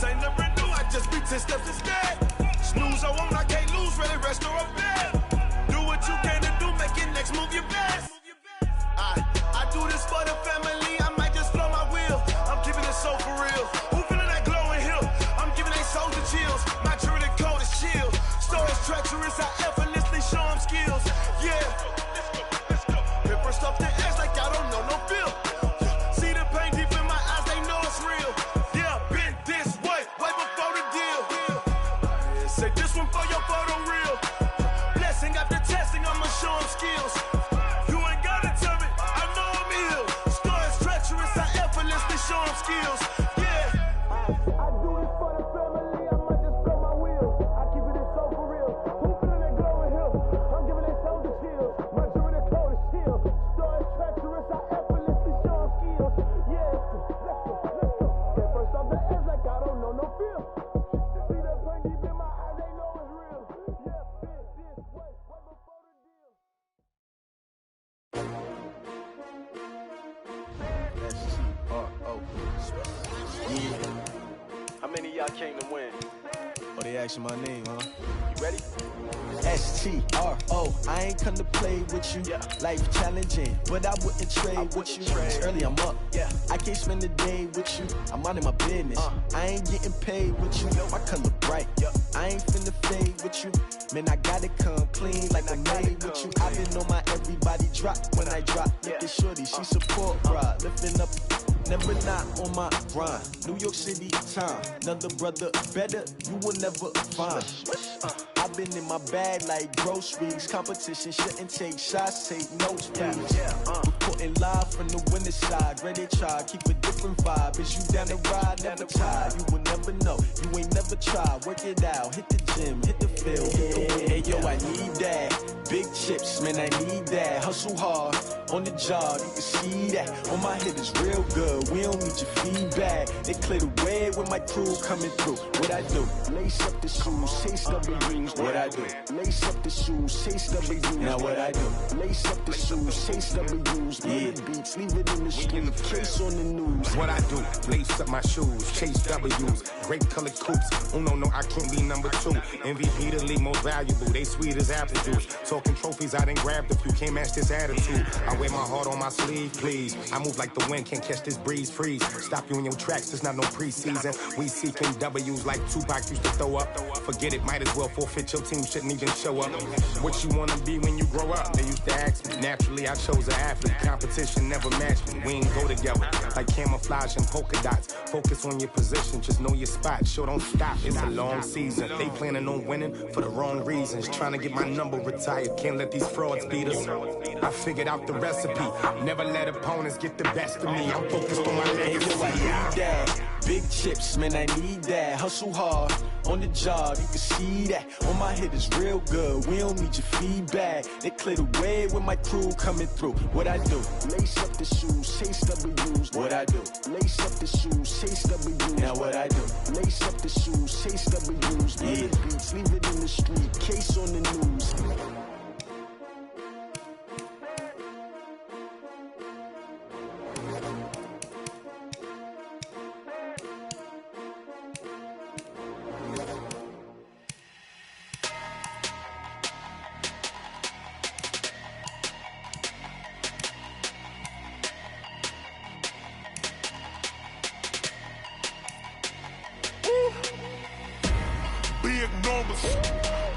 This ain't never new, I just be 10 steps instead. Snooze, I won't, I can't lose, really rest or a bed. Do what you can to do, make your next move your best. I do this for the family, I might just blow my wheel. I'm keeping it so for real. Who feeling that glowing hill? I'm giving they souls the chills. My true the cold is chill. Stories treacherous, I effortlessly show them skills. Yeah, let's go. Pepper stuff the edge like I don't know no feel. See the pain deep in my eyes, they know it's real. Yeah, been this way before the deal. Say this one for your photo reel. Blessing after testing, I'ma show them skills. You ain't gotta tell me, I know I'm ill. Stories treacherous, I effortlessly show them skills. Yeah, I do this for the family, I might just blow my wheel. I keep it so for real. Who feeling that glowing hill? I'm giving they souls the chills. My true the cold is chill. Stories treacherous, I effortlessly show them skills. Yeah, let's go. Get first off the edge like I don't know no feel. See that pain deep in my eyes, they know it's real. Yeah, been this way before the deal. S-T-R-O. Yeah. How many of y'all came to win? Oh, they asking my name, huh? You ready? S-T-R-O. I ain't come to play with you. Life challenging, but I wouldn't trade with you. It's early, I'm up. I can't spend the day with you. I'm out of my business. I ain't getting paid with you. My color bright. I ain't finna fade with you. Man, I gotta come clean like I made with you. I been on my everybody drop when I drop. Look at shorty, she support ride. Lifting up, never not on my grind. New York City time. Another brother better, you will never find. I've been in my bag like groceries. Competition shouldn't take shots, take notes, please. Reporting live from the winning side. Ready to try, keep a different vibe. Is you down the ride, never tired. You will never know, you ain't never tried. Work it out, hit the gym, hit the field, hit the wind. Hey yo, I need that. Big chips, man, I need that. Hustle hard, on the job, you can see that. On my hit is real good, we don't need your feedback. They clear the way with my crew coming through. What I do? Lace up the shoes, chase W's. What I do? Lace up the shoes, chase W's. Now what I do? Lace up the shoes, chase W's. Yeah, beats, leave it in the street, case on the news. What I do? Lace up my shoes, chase W's. Great colored coops. Oh no, I can't be number 2. MVP the league most valuable. They sweet as apple juice. Talking trophies, I done grabbed a few. Can't match this attitude. I wear my heart on my sleeve, please. I move like the wind, can't catch this breeze. Freeze. Stop you in your tracks. There's not no preseason. We seeking W's like Tupac used to throw up. Forget it, might as well forfeit. Your team shouldn't even show up. What you wanna be when you grow up? They used to ask me. Naturally, I chose an athlete. Competition never matched me. We ain't go together like camouflage and polka dots. Focus on your position, just know your spot. Sure, don't stop. It's a long season. They planning on winning for the wrong reasons. Trying to get my number retired. Can't let these frauds beat us. I figured out the recipe. Never let opponents get the best of me. I'm focused on my legacy. I need that. Big chips, man, I need that. Hustle hard, on the job, you can see that. On my hit is real good, we don't need your feedback. They clear the way with my crew coming through. What I do? Lace up the shoes, chase W's. What I do? Lace up the shoes, chase W's. Now what I do? Lace up the shoes, chase W's. Yeah, beats, leave it in the street, case on the news.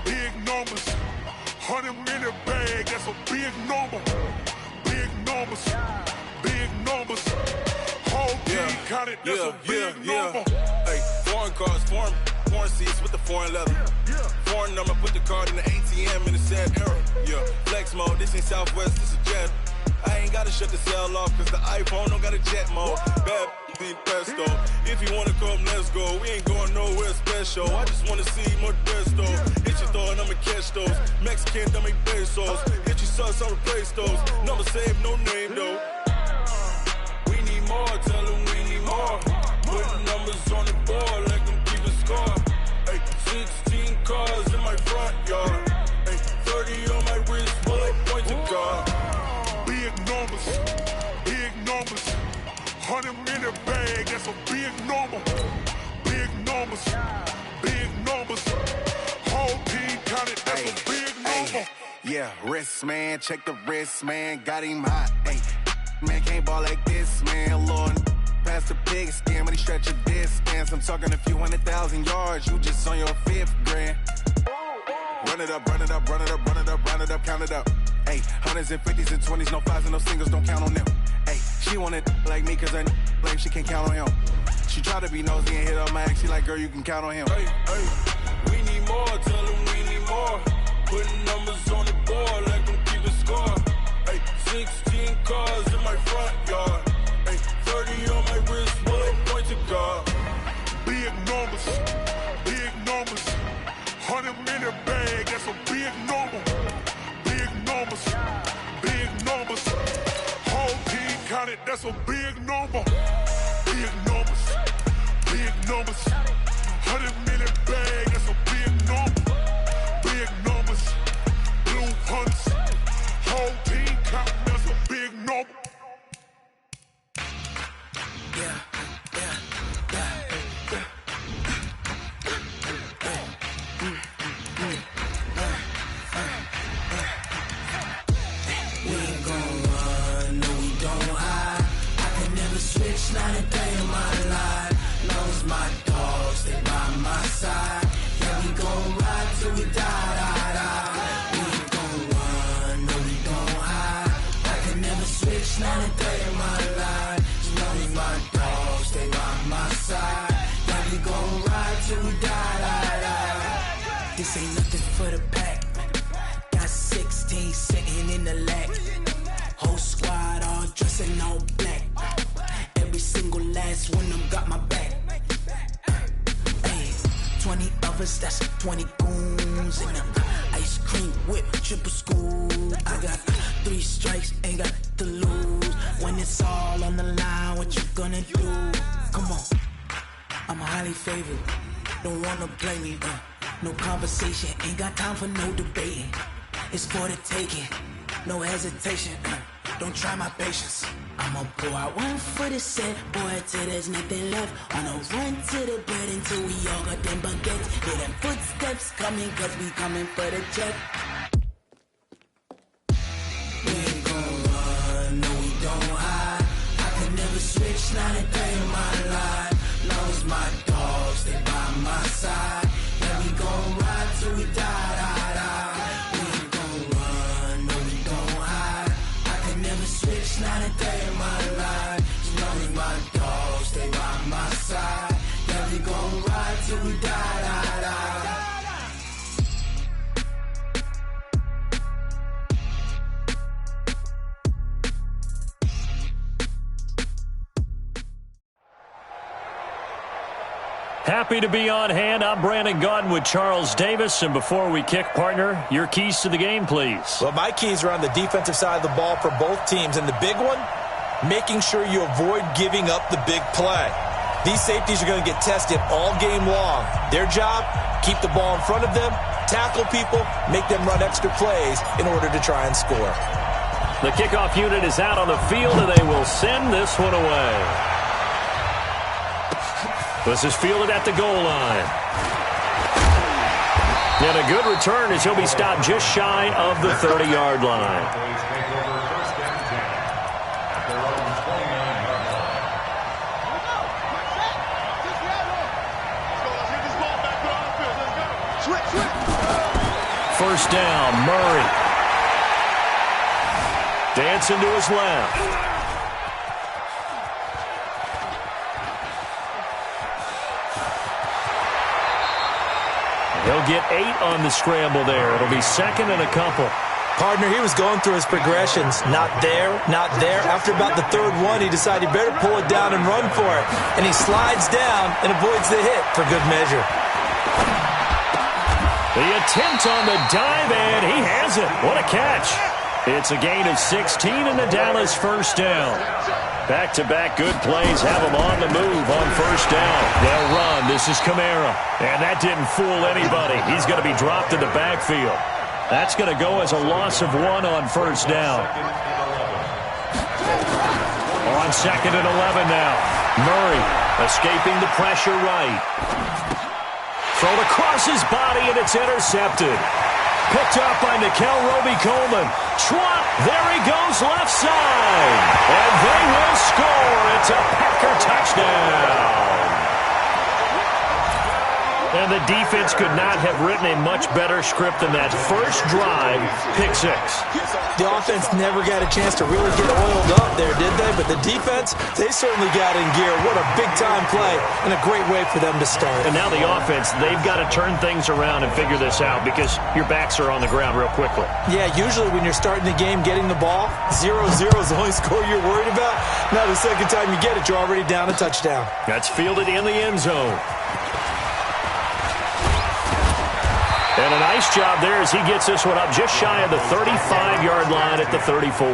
Big numbers, 100-minute bag, that's a big number. Big numbers, whole team counted, that's a big number. Hey, foreign cars, foreign seats with the foreign leather. Foreign number, put the card in the ATM in the sad era. Yeah, flex mode, this ain't Southwest, this is Jet. I ain't gotta shut the cell off, cause the iPhone don't got a jet mode. Bad need pesto. If you wanna come, let's go. We ain't going nowhere special. I just wanna see more desto. Hit your throw and I'ma catch those. Mexican, don't make pesos. Hit your sauce, I'll replace those. Number save, no name though. We need more, tell them we need more. Put numbers on the board, let them keep a score. Hey, 16 cars in my front yard. Hey, 30 on my wrist, bullet point to car. Big numbers, 100-minute bag, that's a big number. Big numbers, big numbers. Whole team counted, that's a big number. Yeah, wrist, man, check the wrist, man, got him hot, ayy. Man, can't ball like this, man, Lord. Past the pig skin when he stretch a distance. I'm talking a few 100,000 yards, you just on your 5th grand. Run it up, run it up, run it up, run it up, run it up, count it up. Ayy, hundreds and 50s and 20s, no 5s and no singles, don't count on them. Ayy, she want it like me cause her blame, she can't count on him. She try to be nosy and hit up my ex, she like, girl, you can count on him. Hey, hey, we need more, tell them we need more. Putting numbers on the board, let them keep a score. Hey, 16 cars in my front yard. Hey, 30 on my wrist, bullet point to God. Big numbers, big numbers. 100-minute bag, that's a big number. Big numbers, big numbers. Whole team counted, that's a big number. Big numbers, big numbers. 100-minute bag, that's a big number. Big numbers, blue hunts. Whole team counting, that's a big number. Yeah. Not a day in my life. Knows my dogs, they by my side. Yeah, we gon' ride till we die. We ain't gon' run, no, we gon' hide. I can never switch, not a day in my life. Knows my dogs, they by my side. Yeah, we gon' ride till we die. This ain't nothing for the pack. Got 16 sitting in the lag. Whole squad all dressed in all black. Every single last one of them got my back. Hey, 20 of us, that's 20 goons in them. Ice cream whip, triple scoop. I got 3 strikes, ain't got to lose. When it's all on the line, what you gonna do? Come on, I'm highly favored. Don't wanna play me, no conversation, ain't got time for no debating. It's for the taking, no hesitation. Don't try my patience. I'ma pour out one for the set, boy, till there's nothing left. On a run to the bread until we all got them baguettes. Hear them footsteps coming, cause we coming for the check. We ain't gon' run, no, we don't hide. I can never switch, not a day in my life. Knows my dogs, they by my side. Yeah, we gon' ride till we die. We ain't gon' run, no, we don't hide. I can never switch, not a day in my life. Knows my dogs, they by my side. Yeah, we gon' ride till we die. Happy to be on hand. I'm Brandon Gaudin with Charles Davis. And before we kick, partner, your keys to the game, please. Well, my keys are on the defensive side of the ball for both teams. And the big one, making sure you avoid giving up the big play. These safeties are going to get tested all game long. Their job, keep the ball in front of them, tackle people, make them run extra plays in order to try and score. The kickoff unit is out on the field, and they will send this one away. This is fielded at the goal line. And a good return as he'll be stopped just shy of the 30-yard line. First down, Murray. Dancing to his left. He'll get 8 on the scramble there. It'll be second and a couple. Partner, he was going through his progressions. Not there, not there. After about the third one, he decided he better pull it down and run for it. And he slides down and avoids the hit for good measure. The attempt on the dive, and he has it. What a catch. It's a gain of 16 and the Dallas first down. Back-to-back good plays have him on the move on first down. They'll run. This is Kamara. And that didn't fool anybody. He's going to be dropped in the backfield. That's going to go as a loss of 1 on first down. On second and 11 now. Murray escaping the pressure right. Thrown across his body, and it's intercepted. Picked up by Nickel Roby-Coleman. Schwab, there he goes, left side. And they will score. It's a Packer touchdown. And the defense could not have written a much better script than that first drive, pick six. The offense never got a chance to really get oiled up there, did they? But the defense, they certainly got in gear. What a big-time play and a great way for them to start. And now the offense, they've got to turn things around and figure this out because your backs are on the ground real quickly. Yeah, usually when you're starting the game getting the ball, 0-0 is the only score you're worried about. Now the second time you get it, you're already down a touchdown. That's fielded in the end zone. And a nice job there as he gets this one up just shy of the 35-yard line at the 34.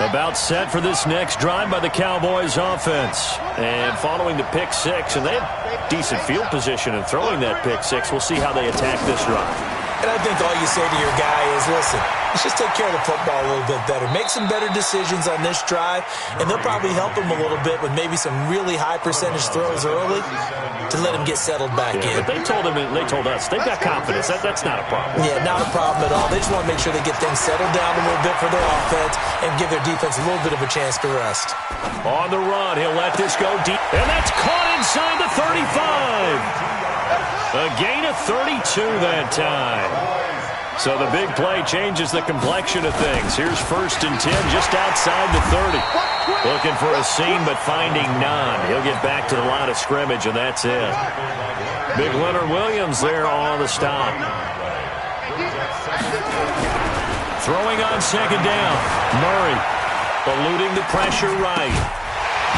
About set for this next drive by the Cowboys offense. And following the pick six, and they have decent field position in throwing that pick six. We'll see how they attack this drive. And I think all you say to your guy is, listen, let's just take care of the football a little bit better. Make some better decisions on this drive, and they'll probably help him a little bit with maybe some really high percentage throws early to let him get settled back in. But they told us, they've got confidence. That's not a problem. Yeah, not a problem at all. They just want to make sure they get things settled down a little bit for their offense and give their defense a little bit of a chance to rest. On the run, he'll let this go deep, and that's caught inside the 35. A gain of 32 that time. So the big play changes the complexion of things. Here's 1st and 10 just outside the 30. Looking for a seam but finding none. He'll get back to the line of scrimmage, and that's it. Big Leonard Williams there on the stop. Throwing on 2nd down. Murray eluding the pressure right.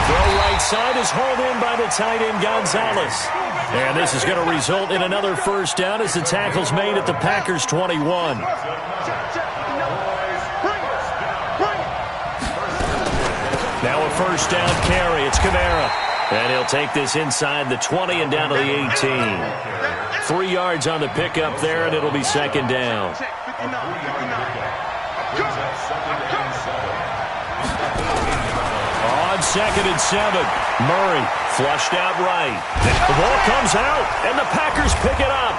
Throw right side is hauled in by the tight end Gonzalez. And this is going to result in another 1st down as the tackle's made at the Packers' 21. Now a 1st down carry. It's Kamara. And he'll take this inside the 20 and down to the 18. 3 yards on the pickup there, and it'll be 2nd down. On 2nd and 7, Murray flushed out right. The ball comes out, and the Packers pick it up.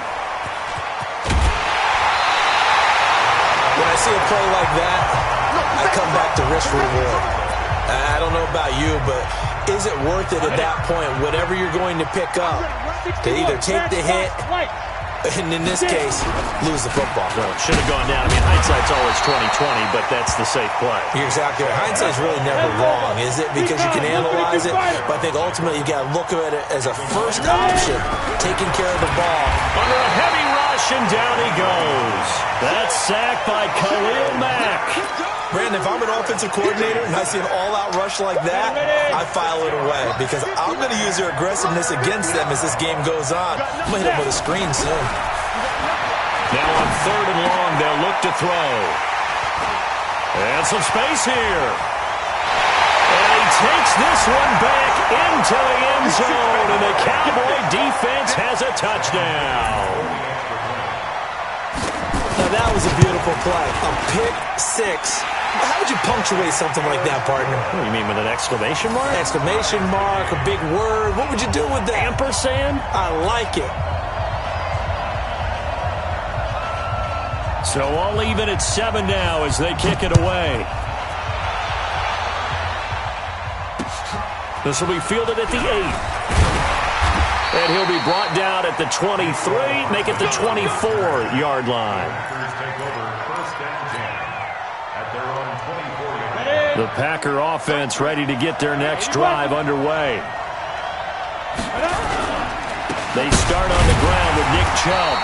When I see a play like that, I come back to risk reward. I don't know about you, but is it worth it at that point, whatever you're going to pick up, to either take the hit, and in this case, lose the football? Well, it should have gone down. I mean, hindsight's always 20/20, but that's the safe play. You're exactly right. Hindsight's really never wrong, is it? Because you can analyze it, but I think ultimately you got to look at it as a first option, taking care of the ball. Under a heavy rush, and down he goes. That's sacked by Khalil Mack. Brandon, if I'm an offensive coordinator and I see an all-out rush like that, I file it away because I'm going to use their aggressiveness against them as this game goes on. I'm going to hit them with a screen soon. Now on 3rd and long, they'll look to throw. And some space here. And he takes this one back into the end zone, and the Cowboy defense has a touchdown. Now that was a beautiful play. A pick six. How would you punctuate something like that, partner? What do you mean, with an exclamation mark? Exclamation mark, a big word. What would you do with that? Ampersand? I like it. So all even at 7 now as they kick it away. This will be fielded at the 8. And he'll be brought down at the 23, make it the 24-yard line. The Packer offense ready to get their next drive underway. They start on the ground with Nick Chubb.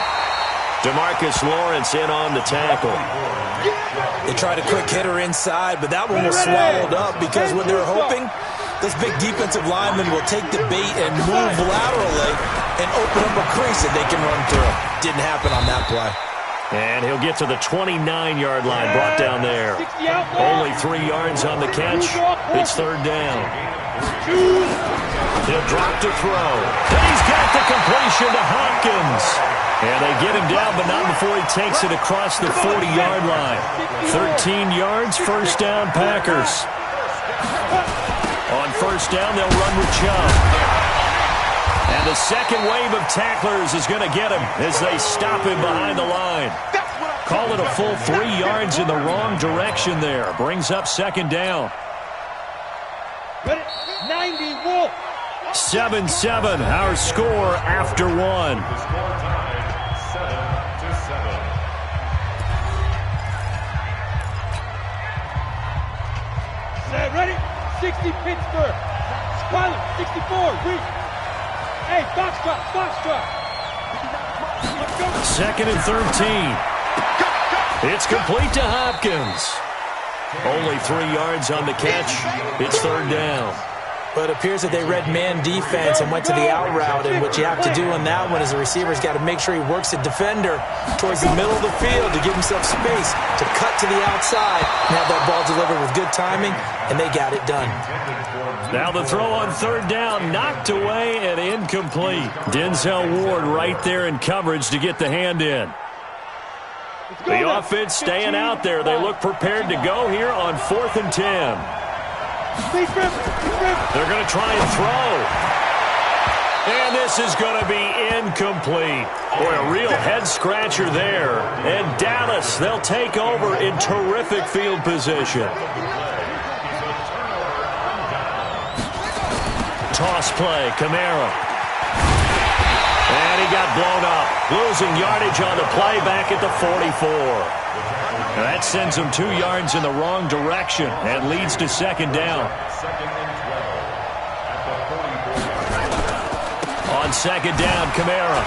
DeMarcus Lawrence in on the tackle. They tried a quick hitter inside, but that one was swallowed up because what they're hoping, this big defensive lineman will take the bait and move laterally and open up a crease that they can run through. Didn't happen on that play. And he'll get to the 29-yard line, brought down there. Only 3 yards on the catch. It's 3rd down. He'll drop to throw. And he's got the completion to Hopkins. And they get him down, but not before he takes it across the 40-yard line. 13 yards, 1st down, Packers. On 1st down, they'll run with Chubb. the second wave of tacklers is going to get him as they stop him behind the line. Call it a full 3 yards in the wrong direction there. Brings up second down. 7-7, our score after 1. Ready? 60 Pittsburgh. Squalor, 64. Reach. Hey, box drop. Second and 13. It's complete to Hopkins. Only 3 yards on the catch. It's third down. But it appears that they read man defense and went to the out route, and what you have to do on that one is the receiver's got to make sure he works the defender towards the middle of the field to give himself space to cut to the outside and have that ball delivered with good timing, and they got it done. Now the throw on third down, knocked away and incomplete. Denzel Ward right there in coverage to get the hand in. The offense staying out there. They look prepared to go here on 4th and 10. They're going to try and throw. And this is going to be incomplete. Boy, a real head-scratcher there. And Dallas, they'll take over in terrific field position. Toss play, Kamara. And he got blown up. Losing yardage on the play back at the 44. That sends him 2 yards in the wrong direction and leads to second down. On second down, Kamara.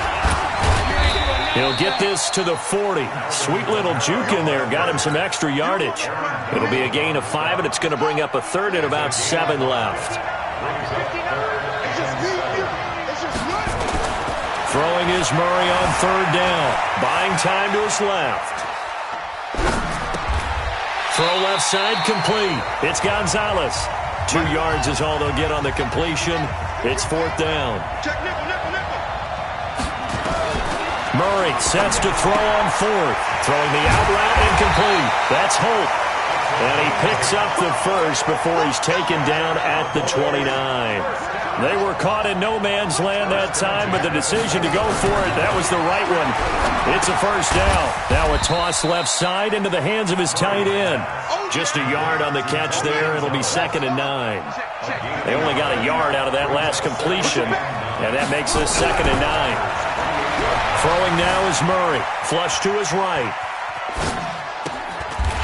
He'll get this to the 40. Sweet little juke in there. Got him some extra yardage. It'll be a gain of 5, and it's going to bring up a third and about 7 left. Throwing is Murray on third down. Buying time to his left. Throw left side complete. It's Gonzalez. 2 yards is all they'll get on the completion. It's fourth down. Murray sets to throw on fourth. Throwing the out route incomplete. That's Holt. And he picks up the first before he's taken down at the 29. They were caught in no man's land that time, but the decision to go for it, that was the right one. It's a first down. Now a toss left side into the hands of his tight end. Just a yard on the catch there. It'll be 2nd and 9. They only got a yard out of that last completion, and that makes us 2nd and 9. Throwing now is Murray. Flush to his right.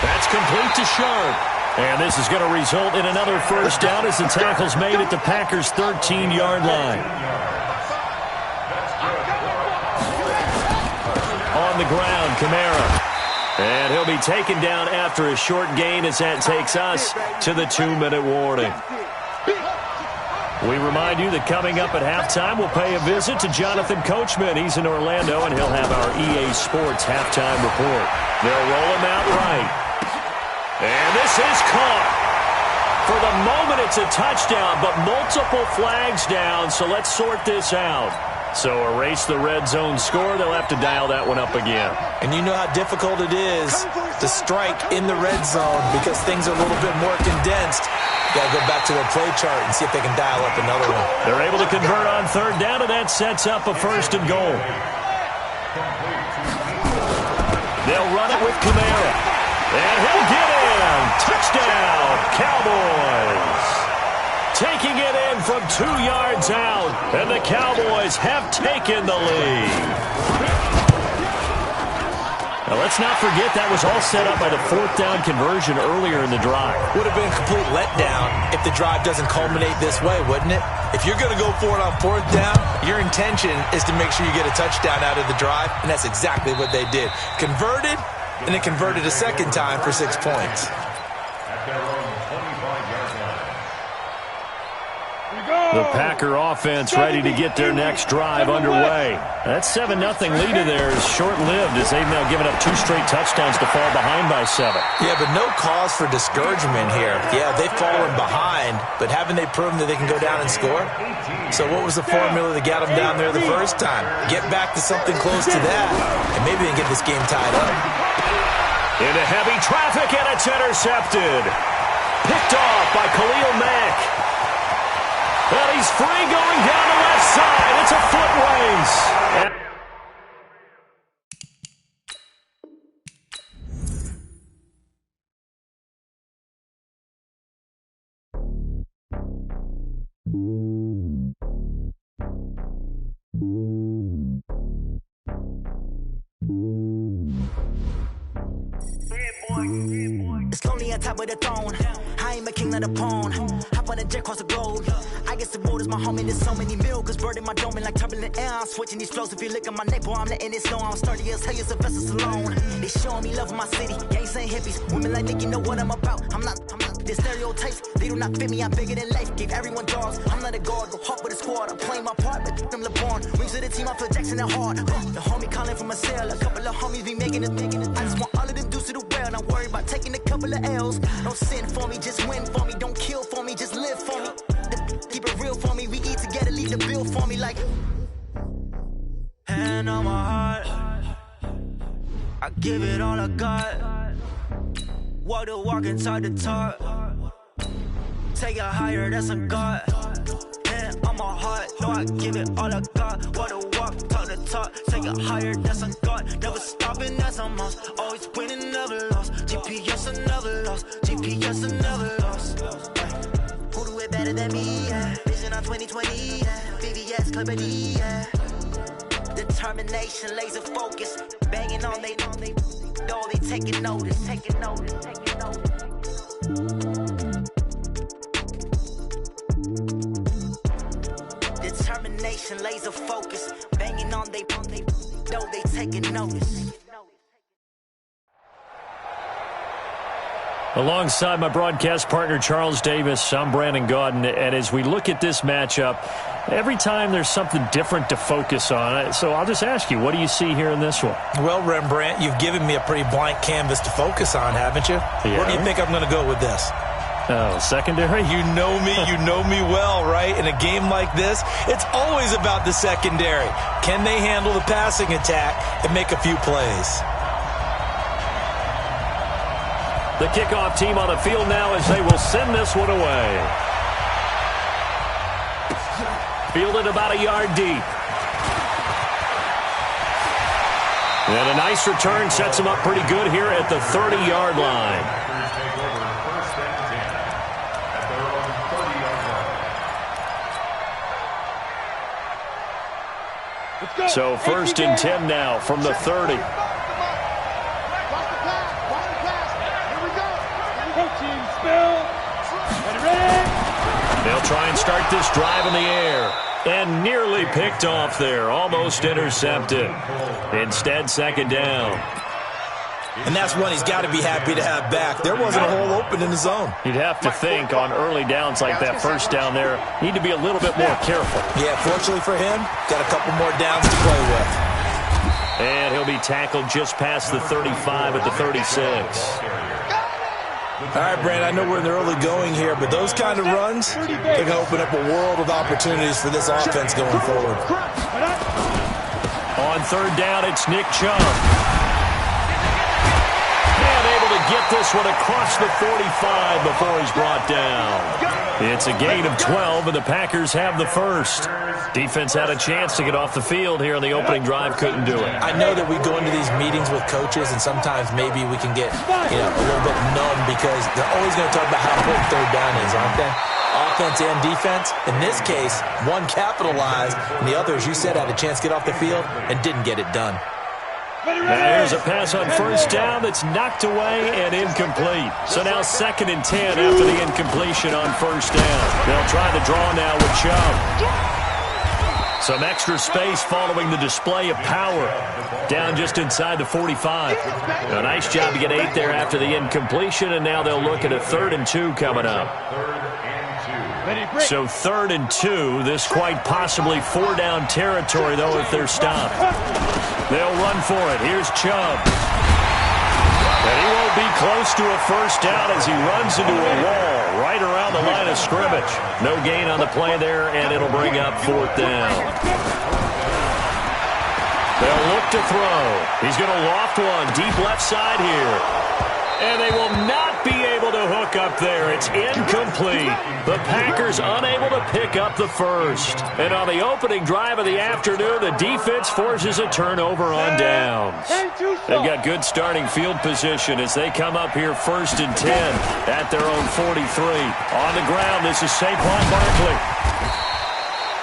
That's complete to Sharp. And this is going to result in another first down as the tackle's made at the Packers' 13-yard line. On the ground, Kamara. And he'll be taken down after a short gain as that takes us to the 2-minute warning. We remind you that coming up at halftime, we'll pay a visit to Jonathan Coachman. He's in Orlando, and he'll have our EA Sports halftime report. They'll roll him out right. And this is caught. For the moment, it's a touchdown, but multiple flags down, so let's sort this out. So erase the red zone score. They'll have to dial that one up again. And you know how difficult it is to strike in the red zone because things are a little bit more condensed. Got to go back to their play chart and see if they can dial up another one. They're able to convert on third down, and that sets up a 1st and goal. They'll run it with Kamara. And he'll get in. Touchdown, Cowboys. Taking it in from 2 yards out. And the Cowboys have taken the lead. Now, let's not forget that was all set up by the 4th down conversion earlier in the drive. Would have been a complete letdown if the drive doesn't culminate this way, wouldn't it? If you're going to go for it on 4th down, your intention is to make sure you get a touchdown out of the drive, and that's exactly what they did. Converted, and it converted a second time for 6 points. The Packer offense ready to get their next drive underway. That 7-0 lead of theirs is short-lived as they've now given up 2 straight touchdowns to fall behind by 7. Yeah, but no cause for discouragement here. Yeah, they've fallen behind, but haven't they proven that they can go down and score? So what was the formula that got them down there the first time? Get back to something close to that, and maybe they can get this game tied up. Into heavy traffic, and it's intercepted. Picked off by Khalil Mack. And he's free going down the left side. It's a foot race. It's lonely on top of the throne. I ain't a king of the pawn. Hop on a jet across the globe. I guess the road is my home and there's so many milk. Bird in my dome and like turbulent air. I'm switching these flows. If you look at my neck, boy, I'm letting it snow. I'm sturdy as hell, it's a vessel alone. They showing me love in my city. Gangs ain't hippies. Women like Nick, you know what I'm about. I'm not. The stereotypes, they do not fit me. I'm bigger than life. Gave everyone dogs. I'm not a guard. Go hard with a squad. I'm playing my part, but them LeBron. Rings of the team, I feel Jackson and hard. The homie calling from a cell. A couple of homies be making it. I just want all of them dudes to the well. Not worry about taking a couple of L's. Don't sin for me, just win for me. Don't kill for me, just live for me. Keep it real for me. We eat together, leave the bill for me like. Hand on my heart, I give it all I got. Walk the walk inside the talk. Take it higher, that's a God. Hand on my heart, no, I give it all I got. Walk the walk, talk the talk. Take it higher, that's a God. Never stopping, that's a must. Always winning, never lost. GPS, I never lost. GPS, I never lost. Who do it better than me? Yeah. Vision on 2020. Yeah. VVS, Clippity. Yeah. Determination, laser focus. Banging on they know they taking notice. Taking notice. Taking notice. Determination, laser focus. Banging on they know they taking notice. Alongside my broadcast partner, Charles Davis, I'm Brandon Gaudin, and as we look at this matchup, every time there's something different to focus on. So I'll just ask you, what do you see here in this one? Well, Rembrandt, you've given me a pretty blank canvas to focus on, haven't you? Yeah. Where do you think I'm going to go with this? Oh, secondary? You know me well, right? In a game like this, it's always about the secondary. Can they handle the passing attack and make a few plays? The kickoff team on the field now as they will send this one away. Fielded about a yard deep. And a nice return sets him up pretty good here at the 30-yard line. So 1st and 10 now from the 30. They'll try and start this drive in the air. And nearly picked off there. Almost intercepted. Instead, 2nd down. And that's one he's got to be happy to have back. There wasn't a hole open in the zone. You'd have to think on early downs like that first down there, need to be a little bit more careful. Yeah, fortunately for him, got a couple more downs to play with. And he'll be tackled just past the 35 at the 36. All right, Brand, I know we're in the early going here, but those kind of runs, they're going to open up a world of opportunities for this offense going forward. On 3rd down, it's Nick Chubb. And able to get this one across the 45 before he's brought down. It's a gain of 12, and the Packers have the first. Defense had a chance to get off the field here on the opening drive, couldn't do it. I know that we go into these meetings with coaches, and sometimes maybe we can get a little bit numb because they're always going to talk about how important 3rd down is, aren't they? Offense and defense. In this case, one capitalized, and the other, as you said, had a chance to get off the field and didn't get it done. Now here's a pass on 1st down that's knocked away and incomplete. So now 2nd and 10 after the incompletion on 1st down. They'll try the draw now with Chubb. Some extra space following the display of power. Down just inside the 45. A nice job to get 8 there after the incompletion, and now they'll look at a 3rd and 2 coming up. So 3rd and 2, this quite possibly 4-down territory, though, if they're stopped. They'll run for it. Here's Chubb. And he won't be close to a 1st down as he runs into a wall right around the line of scrimmage. No gain on the play there, and it'll bring up 4th down. They'll look to throw. He's going to loft one deep left side here. And they will not be able to hook look up there. It's incomplete. The Packers unable to pick up the first. And on the opening drive of the afternoon, the defense forces a turnover on downs. They've got good starting field position as they come up here 1st and 10 at their own 43. On the ground, this is Saquon Barkley.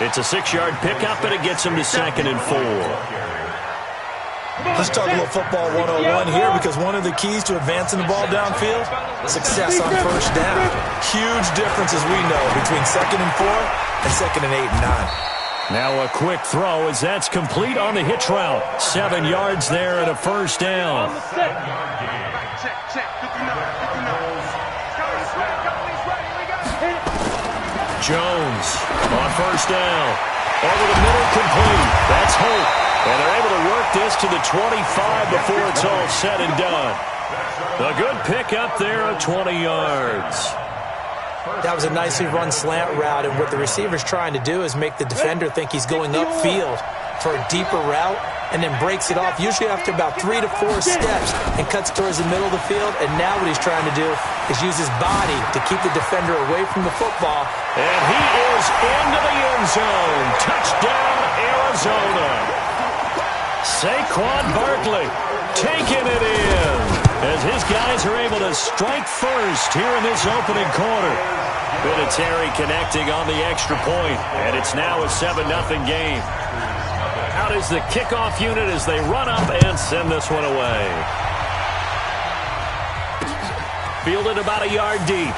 It's a 6-yard pickup, and it gets him to 2nd and 4. Let's talk a little football 101 here, because one of the keys to advancing the ball downfield, success on first down. Huge difference, as we know, between 2nd and 4 and 2nd and 8 and 9. Now a quick throw as that's complete on the hitch route. 7 yards there and a first down. Jones on first down. Over the middle, complete. That's Hope. And they're able to work this to the 25 before it's all said and done. A good pickup there of 20 yards. That was a nicely run slant route, and what the receiver's trying to do is make the defender think he's going upfield for a deeper route, and then breaks it off, usually after about 3 to 4 steps, and cuts towards the middle of the field. And now what he's trying to do is use his body to keep the defender away from the football. And he is into the end zone. Touchdown, Arizona. Saquon Barkley taking it in as his guys are able to strike first here in this opening quarter. Vinatieri connecting on the extra point, and it's now a 7-0 game. Out is the kickoff unit as they run up and send this one away. Fielded about a yard deep.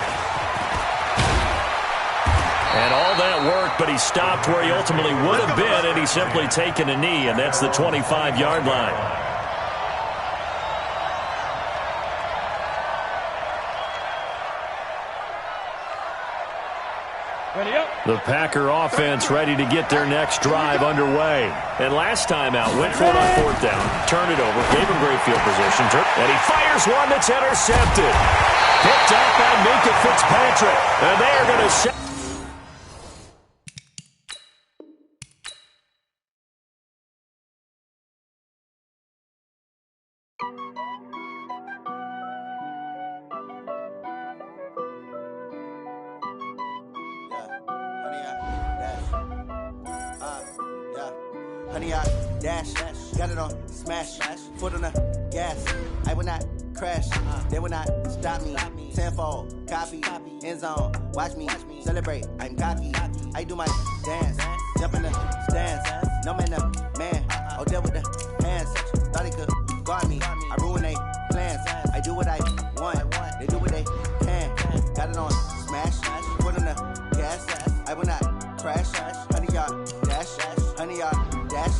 And all that work, but he stopped where he ultimately would have been, and he's simply taken a knee, and that's the 25-yard line. The Packer offense ready to get their next drive underway. And last time out, went for it on 4th down, turned it over, gave him great field position, and he fires one that's intercepted. Picked up by Minkah Fitzpatrick, and they are going to set. Honey, I dash, got it on smash, foot on the gas. I will not crash, they will not stop me. Tenfold, copy, end zone, watch me celebrate. I'm cocky, I do my dance, jump in the stands. No man, up, man, oh, deal with the hands. Thought he could guard me, I ruin they plans. I do what I want, they do what they can. Got it on smash, foot on the gas. I will not crash, honey, y'all dash, honey, y'all dash,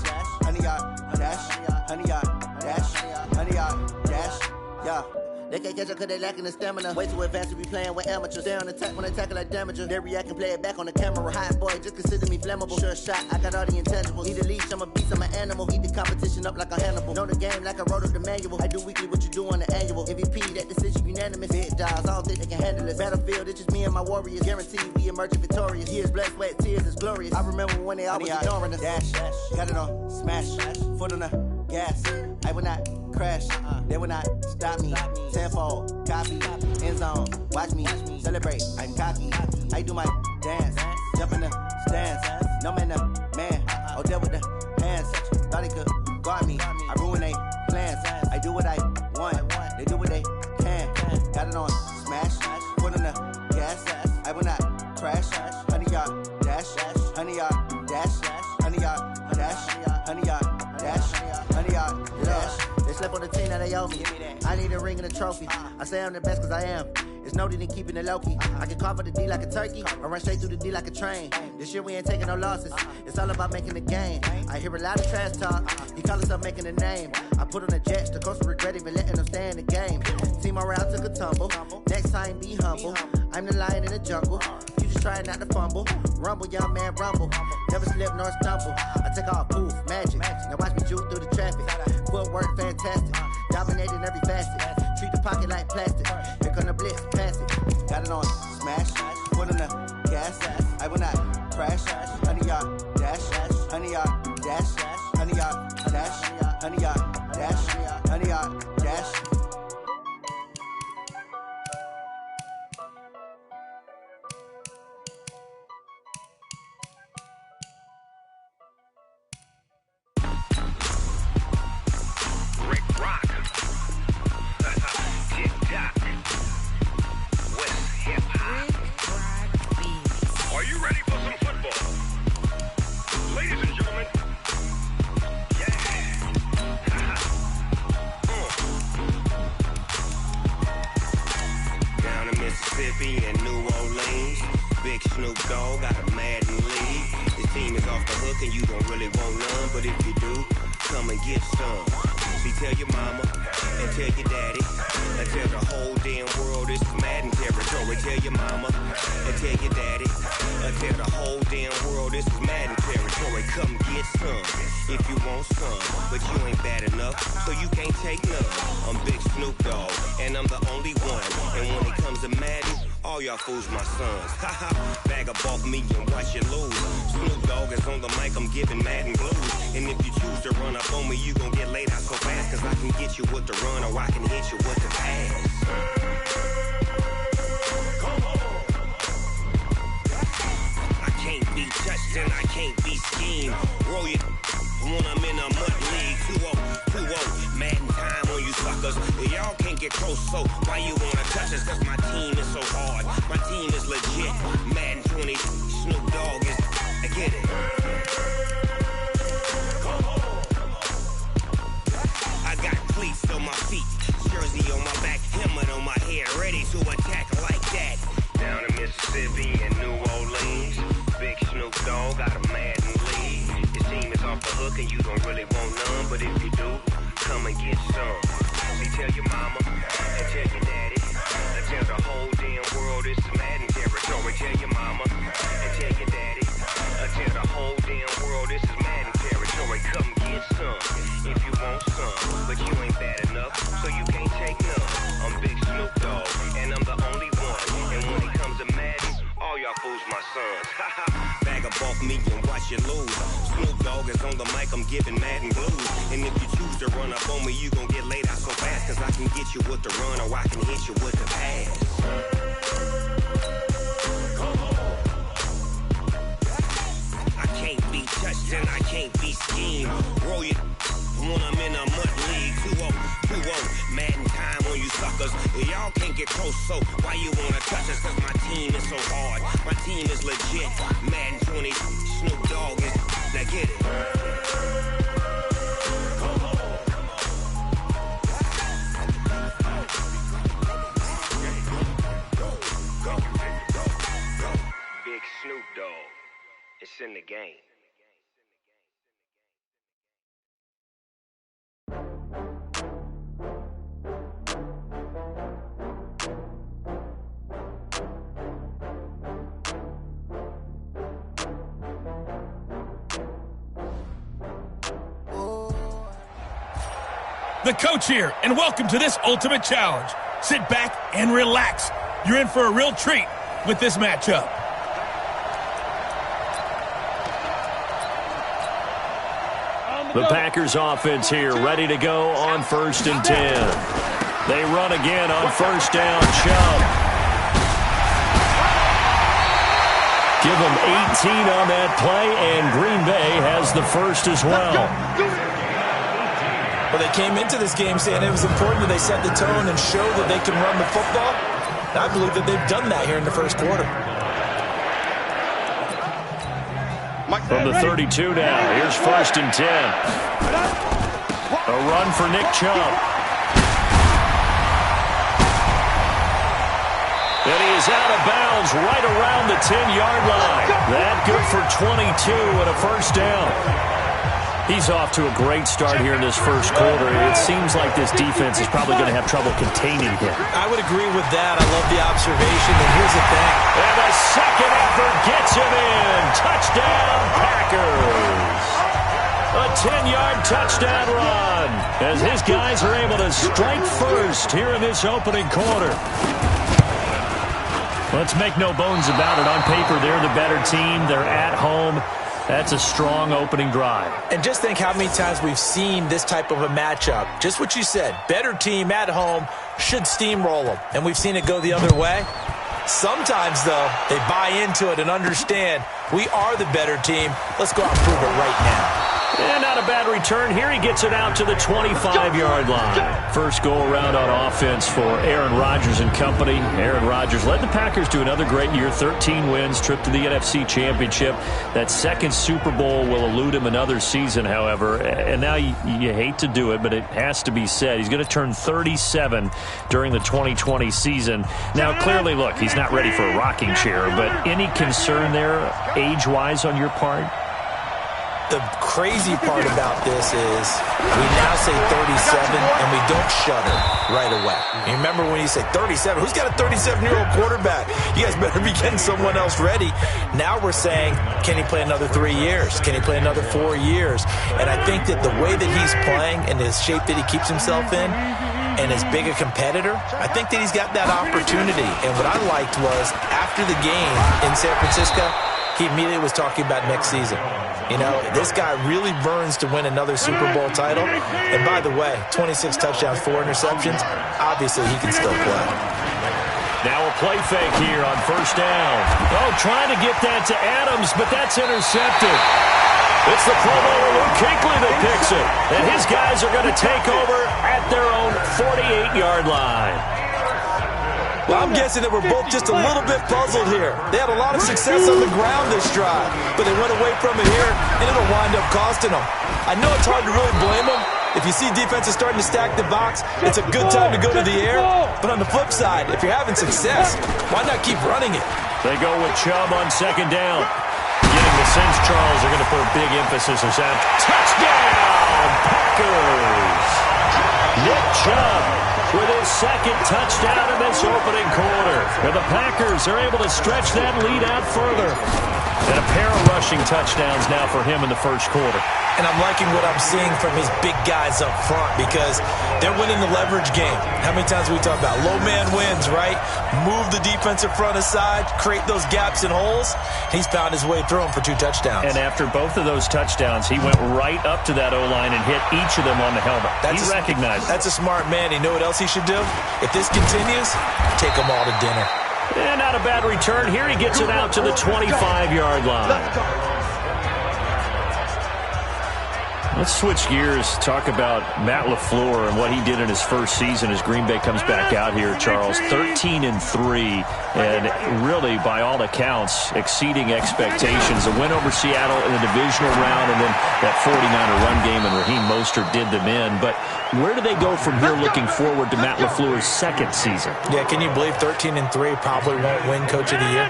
honey, y'all dash, honey, y'all dash, honey, y'all dash, yeah. They can't catch up cause they lacking the stamina. Way too advanced to be playing with amateurs. Stay on attack when I tackle like damager. They react and play it back on the camera. Hot boy, just consider me flammable. Sure shot, I got all the intangibles. Need a leash, I'm a beast, I'm an animal. Eat the competition up like a Hannibal. Know the game like I wrote up the manual. I do weekly what you do on the annual. MVP, that decision unanimous. Big dials, I don't think they can handle it. Battlefield, it's just me and my warriors. Guaranteed we emerging victorious. Years, blood, sweat, tears, it's glorious. I remember when they always ignoring us. Dash, got it on smash, foot on the gas. I will not crash, they will not stop me. Tenfold, copy, end zone, watch me celebrate. I'm cocky, I do my dance, jump in the stands. No man, up, man, oh, deal with the hands. Thought he could guard me, I ruin they plans. I do what I want, they do what they can. Got it on smash, foot on the gas. I will not crash, honey, y'all dash, honey, y'all dash, honey, y'all dash, honey, y'all dash, honey, y'all dash. They slept on the team that they owe me. I need a ring and a trophy. I say I'm the best cause I am. It's no need in keeping it low-key. I can carve up the D like a turkey or run straight through the D like a train. This year we ain't taking no losses. It's all about making the game. I hear a lot of trash talk. He call himself making a name. I put on the Jets. The coach will regret even letting them stay in the game. Team morale took a tumble. Next time be humble. I'm the lion in the jungle. You just try not to fumble. Rumble, young man, rumble. Never slip nor stumble. I take off poof, magic. Now watch me juke through the traffic. Footwork fantastic. Dominating every facet. Treat the pocket like plastic. Here come the blitz, pass it. Got it on smash, foot on the gas. I will not crash. Honey, y'all dash, honey, y'all dash, honey, y'all dash, honey, y'all dash, honey, y'all dash. hook and you don't really want none, but if you do, come and get some. See, tell your mama and tell your daddy and tell the whole damn world this is Madden territory. Tell your mama and tell your daddy and tell the whole damn world this is Madden territory. Come get some if you want some, but you ain't bad enough, so you can't take none. I'm Big Snoop Dogg, and I'm the only one. And when it comes to Madden, all y'all fools my sons. Haha, bag up off me and watch you lose. Snoop Dogg is on the mic, I'm giving Madden blues. And if you choose to run up on me, you gon' get laid out so fast, cause I can get you with the run or I can hit you with the pass. I can't be touched and I can't be schemed. Roll you when I'm in a mud league. 2-0, Madden time on you suckers. Y'all can't get close, so why you wanna touch us? Cause my team is so hard. My team is legit. Madden 20, Snoop Dogg is, I get it. I got cleats on my feet, jersey on my back, helmet on my head, ready to attack like that. Down in Mississippi and New Orleans, Big Snoop Dogg got a Madden lead. His team is off the hook and you don't really want none, but if you do, come and get some. See, tell your mama and tell your daddy and tell the whole damn world this is Madden territory. Tell your mama and tell your daddy and tell the whole damn world this is Madden territory. Come get some if you want some, but you ain't bad enough, so you can't take none. I'm Big Snoop Dogg, and I'm the only one. And when it comes to Madden, all y'all fools my sons. Haha, bag up off me and watch you lose. Snoop Dogg is on the mic, I'm giving Madden blues. And if you choose to run up on me, you gon' get laid out so fast, cause I can get you with the run or I can hit you with the pass. I can't be touched and I can't be schemed. Roll you when I'm in a mud league. 2-0, Madden time on you suckers. Y'all can't get close, so why you wanna touch us? Cause my team is so hard. My team is legit. Madden 20, Snoop Dogg is, now get it. Big Snoop Dogg, it's in the game. The coach here, and welcome to this ultimate challenge. Sit back and relax. You're in for a real treat with this matchup. The Packers offense here, ready to go on 1st and 10. They run again on 1st down. Chubb. Give them 18 on that play, and Green Bay has the first as well. Well, they came into this game saying it was important that they set the tone and show that they can run the football. And I believe that they've done that here in the first quarter. From the 32 now, here's 1st and 10. A run for Nick Chubb. And he is out of bounds right around the 10-yard line. That good for 22 and a first down. He's off to a great start here in this first quarter. It seems like this defense is probably going to have trouble containing him. I would agree with that. I love the observation, but here's the thing. And the second effort gets him in. Touchdown, Packers. A 10-yard touchdown run as his guys are able to strike first here in this opening quarter. Let's make no bones about it. On paper, they're the better team. They're at home. That's a strong opening drive. And just think how many times we've seen this type of a matchup. Just what you said, better team at home should steamroll them. And we've seen it go the other way. Sometimes, though, they buy into it and understand we are the better team. Let's go out and prove it right now. And not a bad return here. He gets it out to the 25-yard line. First go-around on offense for Aaron Rodgers and company. Aaron Rodgers led the Packers to another great year, 13 wins, trip to the NFC Championship. That second Super Bowl will elude him another season, however. And now you hate to do it, but it has to be said. He's going to turn 37 during the 2020 season. Now, clearly, look, he's not ready for a rocking chair, but any concern there age-wise on your part? The crazy part about this is we now say 37 and we don't shudder right away. You remember when you say 37? Who's got a 37-year-old quarterback? You guys better be getting someone else ready. Now we're saying, can he play another 3 years? Can he play another 4 years? And I think that the way that he's playing and the shape that he keeps himself in and as big a competitor, I think that he's got that opportunity. And what I liked was after the game in San Francisco, he immediately was talking about next season. You know, this guy really burns to win another Super Bowl title. And by the way, 26 touchdowns, 4 interceptions. Obviously, he can still play. Now a play fake here on first down. Oh, trying to get that to Adams, but that's intercepted. It's the Pro Bowler Luke Kuechly that picks it. And his guys are going to take over at their own 48-yard line. Well, I'm guessing that we're both just a little bit puzzled here. They had a lot of success on the ground this drive, but they went away from it here, and it'll wind up costing them. I know it's hard to really blame them. If you see defenses starting to stack the box, it's a good time to go to the air. But on the flip side, if you're having success, why not keep running it? They go with Chubb on second down. Getting the sense Charles are going to put a big emphasis on that. Touchdown, Packers! Nick Chubb with his second touchdown in this opening quarter. And the Packers are able to stretch that lead out further. And a pair of rushing touchdowns now for him in the first quarter. And I'm liking what I'm seeing from his big guys up front because they're winning the leverage game. How many times we talk about low man wins, right? Move the defensive front aside, create those gaps and holes. He's found his way through them for 2 touchdowns. And after both of those touchdowns, he went right up to that O-line and hit each of them on the helmet. He recognized it. That's a smart man. You know what else he should do? If this continues, take them all to dinner. And not a bad return. Here he gets it out to the 25-yard line. Let's switch gears, talk about Matt LaFleur and what he did in his first season as Green Bay comes back out here, Charles. 13-3, and really, by all accounts, exceeding expectations. A win over Seattle in the divisional round, and then that 49er run game, and Raheem Mostert did them in. But where do they go from here looking forward to Matt LaFleur's second season? Yeah, can you believe 13-3 probably won't win Coach of the Year?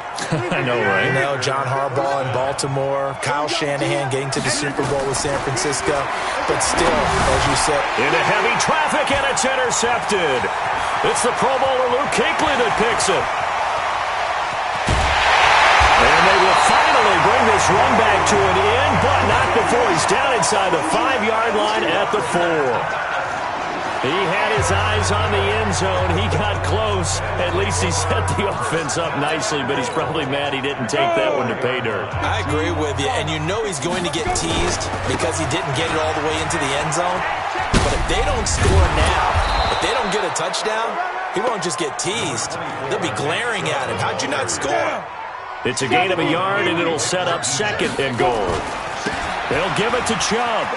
I know, right? You know, John Harbaugh in Baltimore, Kyle Shanahan getting to the Super Bowl with San Francisco. But still, as you said, into heavy traffic, and it's intercepted. It's the Pro Bowler Luke Kuechly that picks it. And they will finally bring this run back to an end, but not before he's down inside the 5-yard line at the 4. He had his eyes on the end zone. He got close. At least he set the offense up nicely, but he's probably mad he didn't take that one to pay dirt. I agree with you, and you know he's going to get teased because he didn't get it all the way into the end zone. But if they don't score now, if they don't get a touchdown, he won't just get teased. They'll be glaring at him. How'd you not score? It's a gain of a yard, and it'll set up second and goal. They'll give it to Chubb.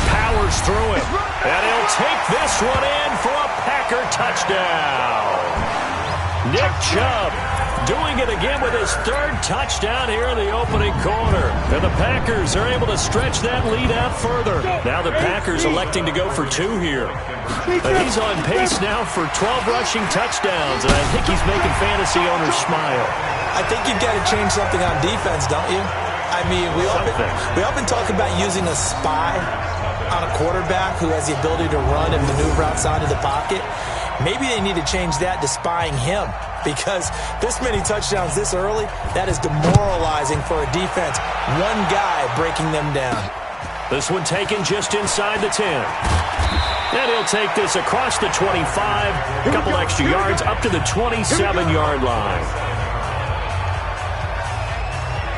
Powers through it. And he'll take this one in for a Packer touchdown. Nick Chubb doing it again with his 3rd touchdown here in the opening quarter. And the Packers are able to stretch that lead out further. Now the Packers electing to go for 2 here. But he's on pace now for 12 rushing touchdowns. And I think he's making fantasy owners smile. I think you've got to change something on defense, don't you? I mean, we often talk about using a spy on a quarterback who has the ability to run and maneuver outside of the pocket. Maybe they need to change that to spying him, because this many touchdowns this early, that is demoralizing for a defense. One guy breaking them down. This one taken just inside the 10. And he'll take this across the 25, a couple extra yards up to the 27-yard line.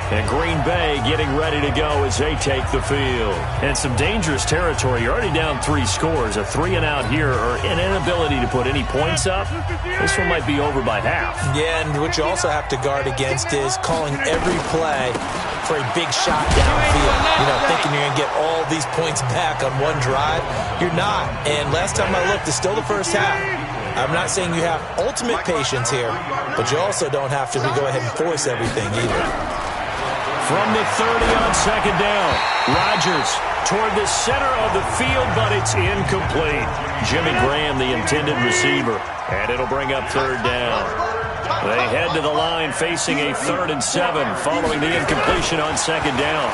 And Green Bay getting ready to go as they take the field. And some dangerous territory. You're already down 3 scores. A 3-and-out here, or an inability to put any points up. This one might be over by half. Yeah, and what you also have to guard against is calling every play for a big shot downfield. You know, thinking you're going to get all these points back on one drive. You're not. And last time I looked, it's still the first half. I'm not saying you have ultimate patience here, but you also don't have to go ahead and force everything either. From the 30 on second down, Rodgers toward the center of the field, but it's incomplete. Jimmy Graham, the intended receiver, and it'll bring up 3rd down. They head to the line facing a 3rd and 7 following the incompletion on second down.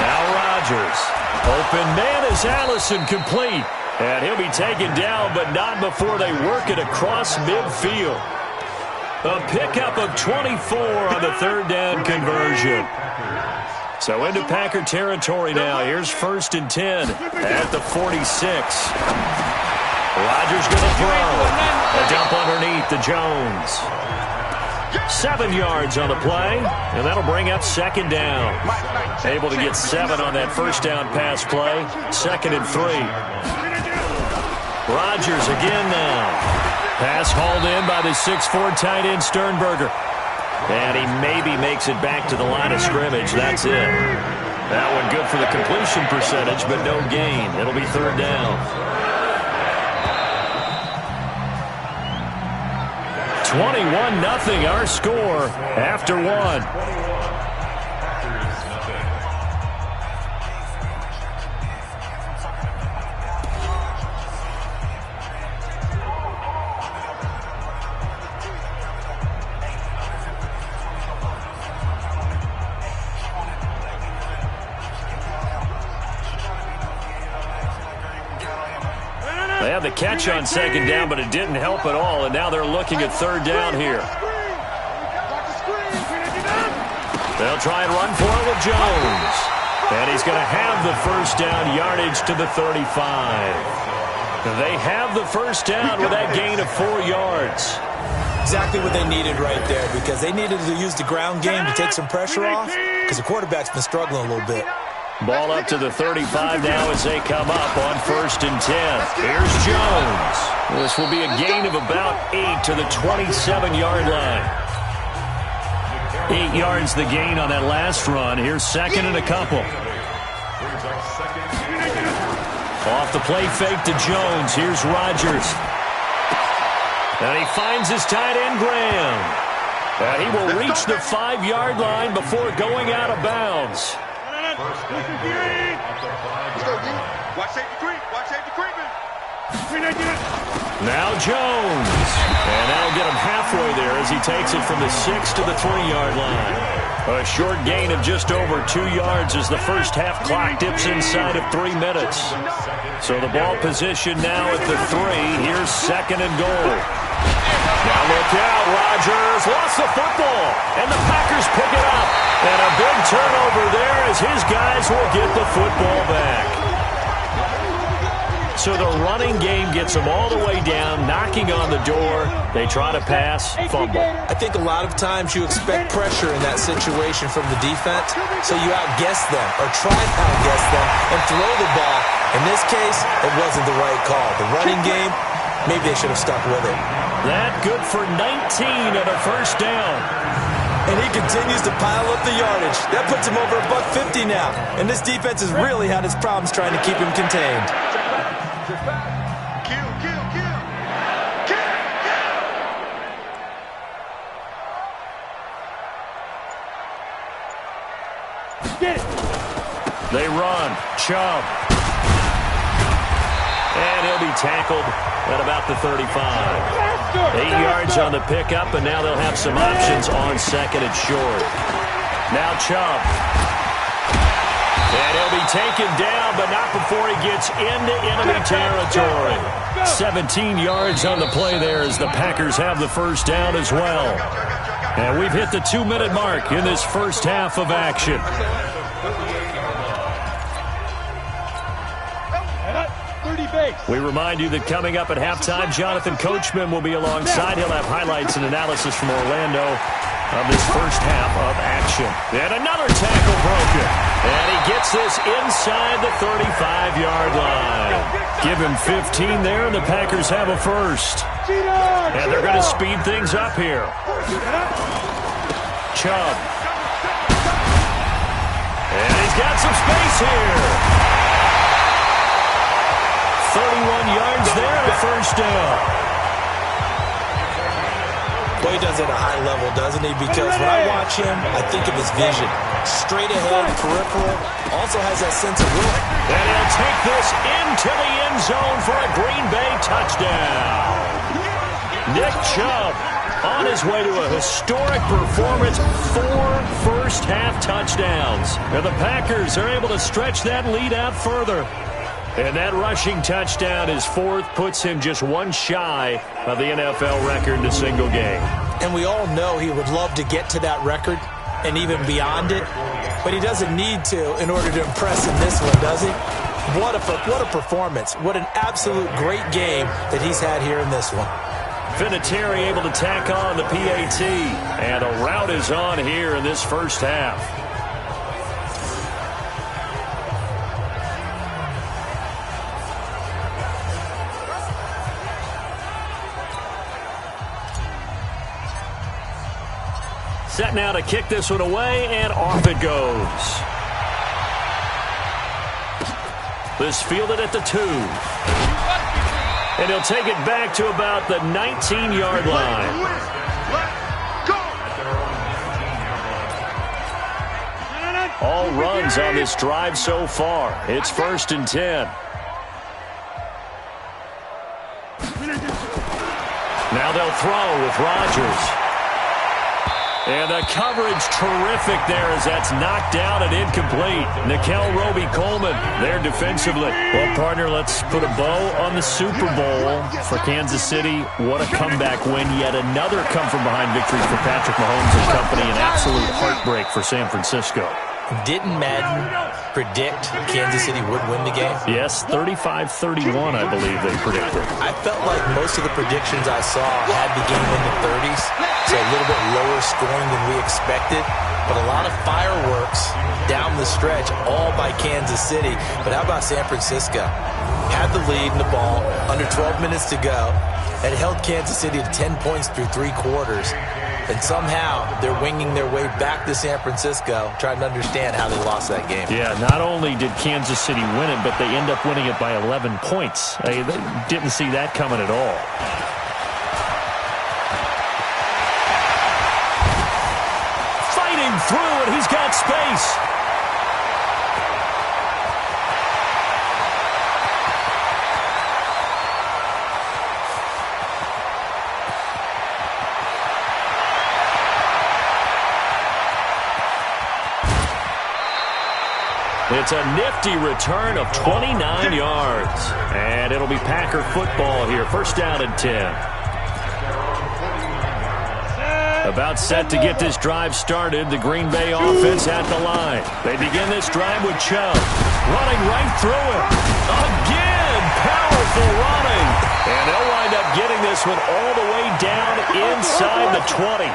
Now Rodgers. Open man is Allison, complete. And he'll be taken down, but not before they work it across midfield. A pickup of 24 on the third down conversion. So into Packer territory now. Here's 1st and 10 at the 46. Rodgers going to throw. A dump underneath to Jones. 7 yards on the play, and that'll bring up 2nd down. Able to get 7 on that first down pass play. 2nd and 3. Rodgers again now. Pass hauled in by the 6'4" tight end Sternberger. And he maybe makes it back to the line of scrimmage. That's it. That one good for the completion percentage, but no gain. It'll be 3rd down. 21-0 our score after 1. They had the catch on 2nd down, but it didn't help at all, and now they're looking at 3rd down here. They'll try and run for it with Jones. And he's going to have the first down yardage to the 35. They have the first down with that gain of 4 yards. Exactly what they needed right there, because they needed to use the ground game to take some pressure off, because the quarterback's been struggling a little bit. Ball up to the 35 now as they come up on 1st and 10. Here's Jones. This will be a gain of about 8 to the 27-yard line. 8 yards the gain on that last run. Here's 2nd and a couple. Off the play fake to Jones. Here's Rodgers. And he finds his tight end Graham. And he will reach the 5-yard line before going out of bounds. Let's go, D. Watch safety creep. Watch safety creeping. Now Jones. And that'll get him halfway there as he takes it from the 6 to the 3-yard line. A short gain of just over 2 yards as the first half clock dips inside of 3 minutes. So the ball position now at the 3. Here's 2nd and goal. Now look out, Rodgers lost the football, and the Packers pick it up. And a big turnover there as his guys will get the football back. So the running game gets them all the way down, knocking on the door. They try to pass, fumble. I think a lot of times you expect pressure in that situation from the defense, so you outguess them or try to outguess them and throw the ball. In this case, it wasn't the right call. The running game, maybe they should have stuck with it. That good for 19 on a first down. And he continues to pile up the yardage. That puts him over $150 now. And this defense has really had its problems trying to keep him contained. Kill. Get it. They run. Chubb. And he'll be tackled at about the 35. 8 yards on the pickup, and now they'll have some options on 2nd and short. Now Chubb. And he'll be taken down, but not before he gets into enemy territory. 17 yards on the play there as the Packers have the first down as well. And we've hit the 2-minute mark in this first half of action. We remind you that coming up at halftime, Jonathan Coachman will be alongside. He'll have highlights and analysis from Orlando of this first half of action. And another tackle broken. And he gets this inside the 35-yard line. Give him 15 there, and the Packers have a first. And they're going to speed things up here. Chubb. And he's got some space here. 31 yards there and a first down. Well, he does it at a high level, doesn't he? Because when I watch him, I think of his vision. Straight ahead, peripheral, also has that sense of will. And he'll take this into the end zone for a Green Bay touchdown. Nick Chubb on his way to a historic performance, 4 first-half touchdowns. And the Packers are able to stretch that lead out further. And that rushing touchdown, his 4th, puts him just 1 shy of the NFL record in a single game. And we all know he would love to get to that record and even beyond it, but he doesn't need to in order to impress in this one, does he? What a performance. What an absolute great game that he's had here in this one. Vinatieri able to tack on the PAT, and a rout is on here in this first half. Set now to kick this one away, and off it goes. This fielded at the 2. And he'll take it back to about the 19-yard line. All runs on this drive so far. It's 1st and 10. Now they'll throw with Rodgers. And the coverage terrific there as that's knocked down and incomplete. Nickel Roby-Coleman there defensively. Well, partner, let's put a bow on the Super Bowl for Kansas City. What a comeback win. Yet another come-from-behind victory for Patrick Mahomes and company. An absolute heartbreak for San Francisco. Didn't Madden predict Kansas City would win the game? Yes, 35-31, I believe they predicted. I felt like most of the predictions I saw had the game in the 30s, so a little bit lower scoring than we expected, but a lot of fireworks down the stretch, all by Kansas City. But how about San Francisco? Had the lead in the ball, under 12 minutes to go, and held Kansas City to 10 points through 3 quarters. And somehow they're winging their way back to San Francisco, trying to understand how they lost that game. Yeah, not only did Kansas City win it, but they end up winning it by 11 points. They didn't see that coming at all. Fighting through, and he's got space. It's a nifty return of 29 yards. And it'll be Packer football here. 1st down and 10. About set to get this drive started. The Green Bay offense at the line. They begin this drive with Chubb. Running right through it. Again, powerful running. And they'll wind up getting this one all the way down inside the 20.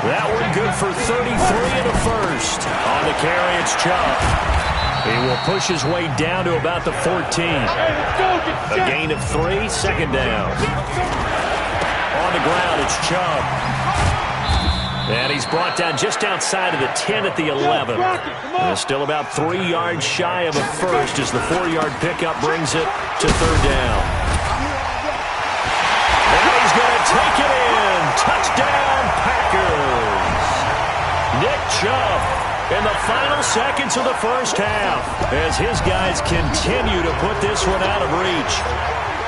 That one good for 33 and a 1st. On the carry, it's Chubb. He will push his way down to about the 14. A gain of 3, 2nd down. On the ground, it's Chubb. And he's brought down just outside of the 10 at the 11. And still about 3 yards shy of a 1st as the 4-yard pickup brings it to 3rd down. And he's going to take it in. Touchdown, Packers. Nick Chubb in the final seconds of the first half as his guys continue to put this one out of reach.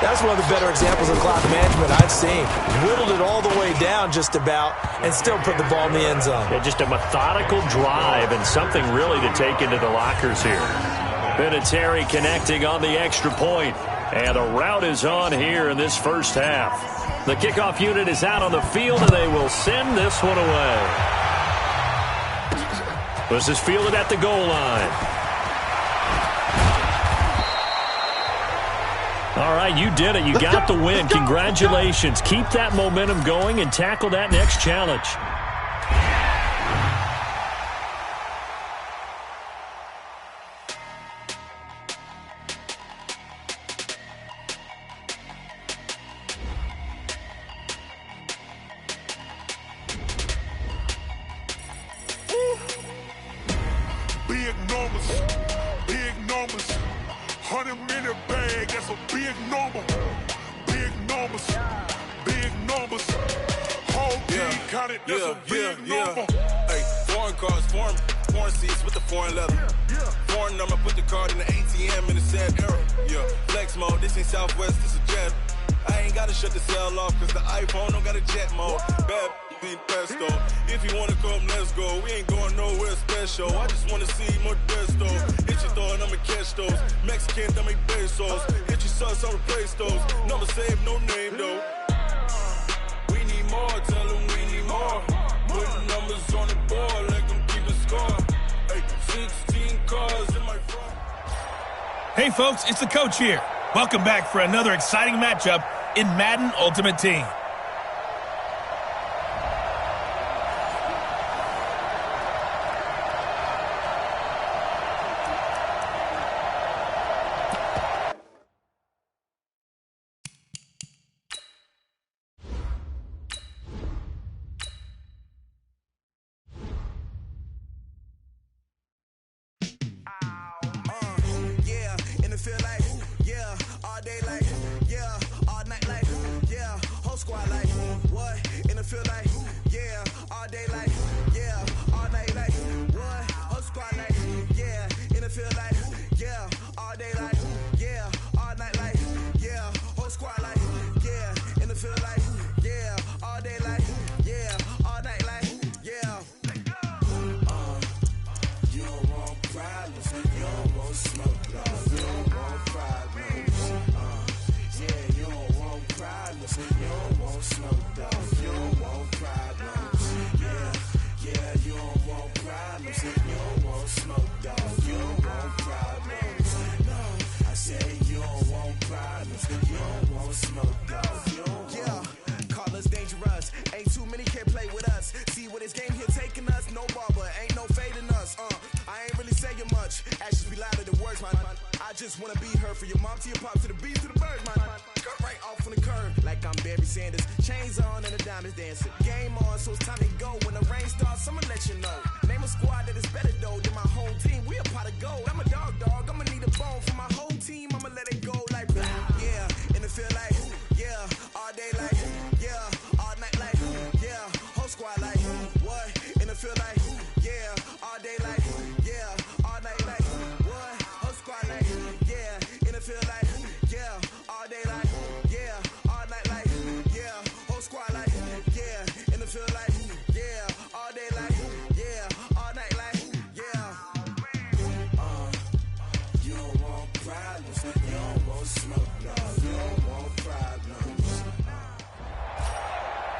That's one of the better examples of clock management I've seen. Whittled it all the way down just about and still put the ball in the end zone. Yeah, just a methodical drive and something really to take into the lockers here. Vinatieri connecting on the extra point. And a rout is on here in this first half. The kickoff unit is out on the field and they will send this one away. This is fielded at the goal line. All right, you did it. You got the win. Congratulations. Keep that momentum going and tackle that next challenge. Big numbers, 100-minute bag, that's a big number. Big numbers, whole team counted, that's a big number. Hey, foreign cars, foreign seats with the foreign leather. Foreign number, put the card in the ATM in the sad era. Yeah, flex mode, this ain't Southwest, this is Jet. I ain't gotta shut the cell off, cause the iPhone don't got a jet mode. Bad be pesto. If you wanna come, let's go. We ain't going nowhere special. I just wanna see more desto. Hit your throw and I'ma catch those. Mexican, I make pesos. Hit your sus, I'll replace those. Number save, no name though. We need more, tell them we need more. Put numbers on the board, let them keep a score. Hey, 16 cars in my front. Hey folks, it's the coach here. Welcome back for another exciting matchup in Madden Ultimate Team.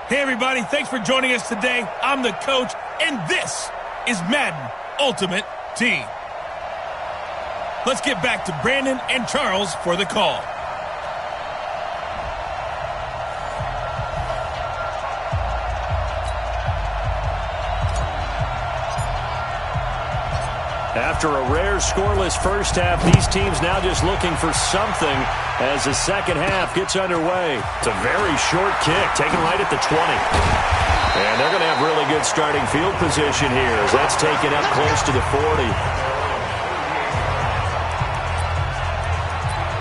Hey everybody, thanks for joining us today. I'm the coach, and this is Madden Ultimate Team. Let's get back to Brandon and Charles for the call. After a rare scoreless first half, these teams now just looking for something as the second half gets underway. It's a very short kick, taken right at the 20. And they're going to have really good starting field position here as that's taken up close to the 40.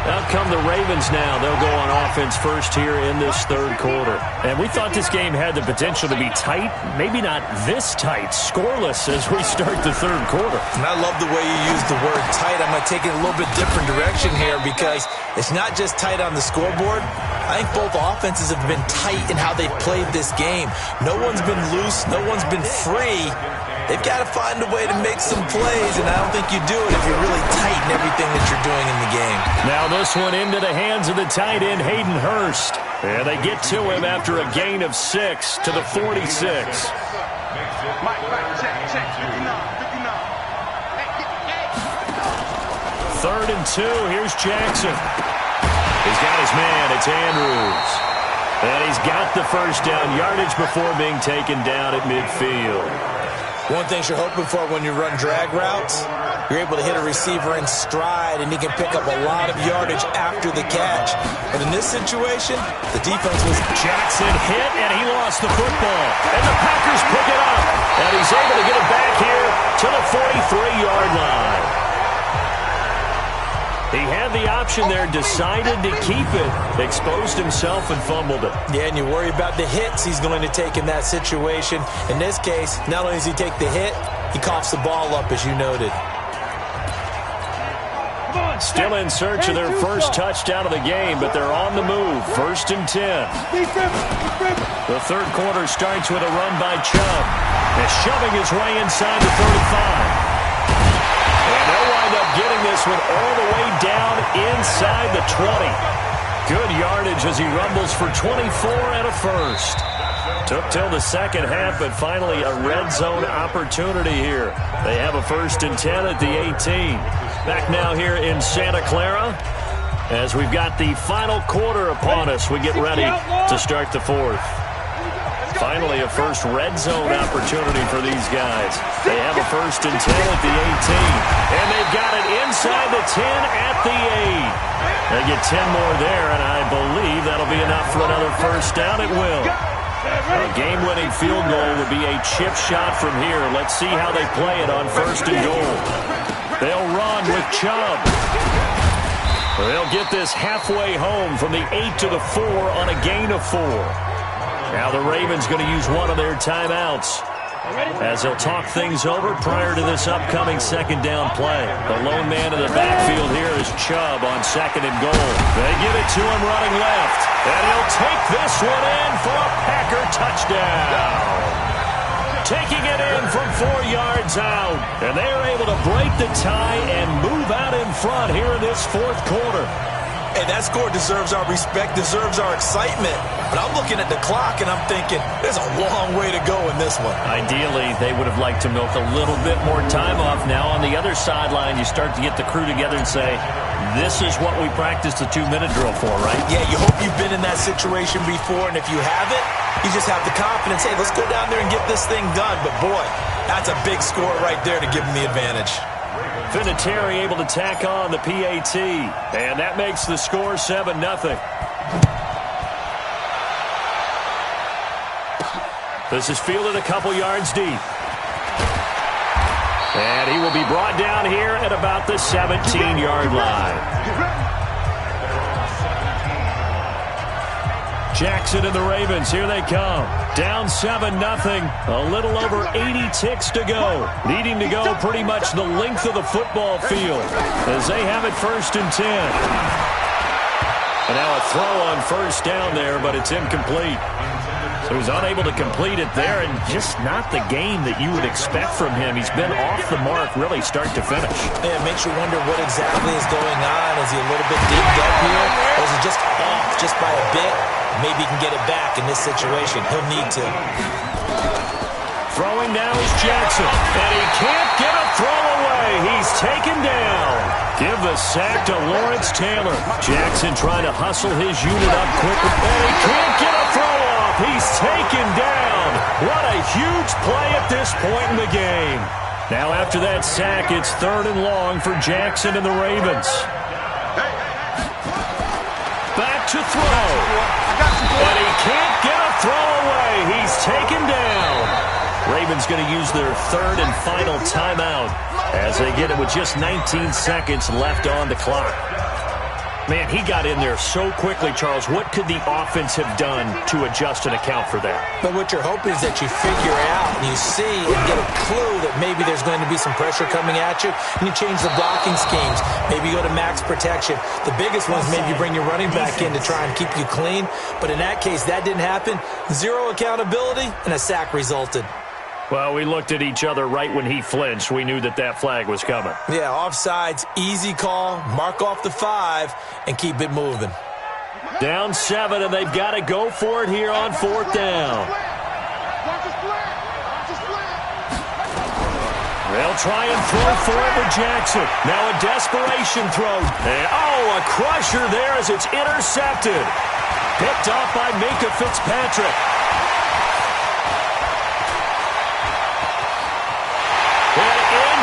Out come the Ravens now. They'll go on offense first here in this third quarter. And we thought this game had the potential to be tight, maybe not this tight, scoreless as we start the third quarter. And I love the way you use the word tight. I'm going to take it a little bit different direction here because it's not just tight on the scoreboard. I think both offenses have been tight in how they've played this game. No one's been loose. No one's been free. They've got to find a way to make some plays, and I don't think you do it if you're really tight in everything that you're doing in the game. Now this one into the hands of the tight end, Hayden Hurst. And they get to him after a gain of 6 to the 46. Third and 2, here's Jackson. He's got his man, it's Andrews. And he's got the first down yardage before being taken down at midfield. One thing you're hoping for when you run drag routes, you're able to hit a receiver in stride, and he can pick up a lot of yardage after the catch. But in this situation, the defense was... Jackson hit, and he lost the football. And the Packers pick it up. And he's able to get it back here to the 43-yard line. He had the option there, decided to keep it, exposed himself and fumbled it. Yeah, and you worry about the hits he's going to take in that situation. In this case, not only does he take the hit, he coughs the ball up, as you noted. Come on. Still in search of their first touchdown of the game, but they're on the move. 1st and 10. The third quarter starts with a run by Chubb. And shoving his way inside the 35. And they'll wind up getting this one all the way down inside the 20. Good yardage as he rumbles for 24 and a first. Took till the second half, but finally a red zone opportunity here. They have a 1st and 10 at the 18. Back now here in Santa Clara as we've got the final quarter upon us. We get ready to start the fourth. Finally a first red zone opportunity for these guys. They have a 1st and 10 at the 18. And they've got it inside the 10 at the 8. They get 10 more there, and I believe that'll be enough for another first down. It will. A game-winning field goal would be a chip shot from here. Let's see how they play it on 1st and goal. They'll run with Chubb. They'll get this halfway home from the 8 to the 4 on a gain of 4. Now the Ravens going to use one of their timeouts as they'll talk things over prior to this upcoming second down play. The lone man in the backfield here is Chubb on 2nd and goal. They give it to him running left, and he'll take this one in for a Packer touchdown. Taking it in from 4 yards out, and they are able to break the tie and move out in front here in this fourth quarter. Hey, that score deserves our respect, deserves our excitement. But I'm looking at the clock, and I'm thinking, there's a long way to go in this one. Ideally, they would have liked to milk a little bit more time off. Now on the other sideline, you start to get the crew together and say, this is what we practiced the 2-minute drill for, right? Yeah, you hope you've been in that situation before, and if you haven't, you just have the confidence, hey, let's go down there and get this thing done. But, boy, that's a big score right there to give them the advantage. Vinatieri able to tack on the PAT, and that makes the score 7-0. This is fielded a couple yards deep. And he will be brought down here at about the 17-yard line. Jackson and the Ravens, here they come. Down 7-0. A little over 80 ticks to go. Needing to go pretty much the length of the football field as they have it 1st and 10. And now a throw on 1st down there, but it's incomplete. So he's unable to complete it there, and just not the game that you would expect from him. He's been off the mark really start to finish. Yeah, it makes you wonder what exactly is going on. Is he a little bit dinged up here, or is he just off just by a bit? Maybe he can get it back in this situation. He'll need to. Throwing now is Jackson, and he can't get a throw away. He's taken down. Give the sack to Lawrence Taylor. Jackson trying to hustle his unit up quickly, and he can't get a throw off. He's taken down. What a huge play at this point in the game. Now after that sack, it's 3rd and long for Jackson and the Ravens. Back to throw. And he can't get a throw away. He's taken down. Ravens going to use their 3rd and final timeout as they get it with just 19 seconds left on the clock. Man, he got in there so quickly, Charles. What could the offense have done to adjust and account for that? But what you're hoping is that you figure out and you see and get a clue that maybe there's going to be some pressure coming at you, and you change the blocking schemes. Maybe you go to max protection. The biggest one is maybe you bring your running back in to try and keep you clean. But in that case, that didn't happen. 0 accountability, and a sack resulted. Well, we looked at each other right when he flinched. We knew that that flag was coming. Yeah, offsides, easy call, mark off the 5, and keep it moving. Down 7, and they've got to go for it here on 4th down. They'll try and throw for it with Jackson. Now a desperation throw. And, a crusher there as it's intercepted. Picked off by Minkah Fitzpatrick.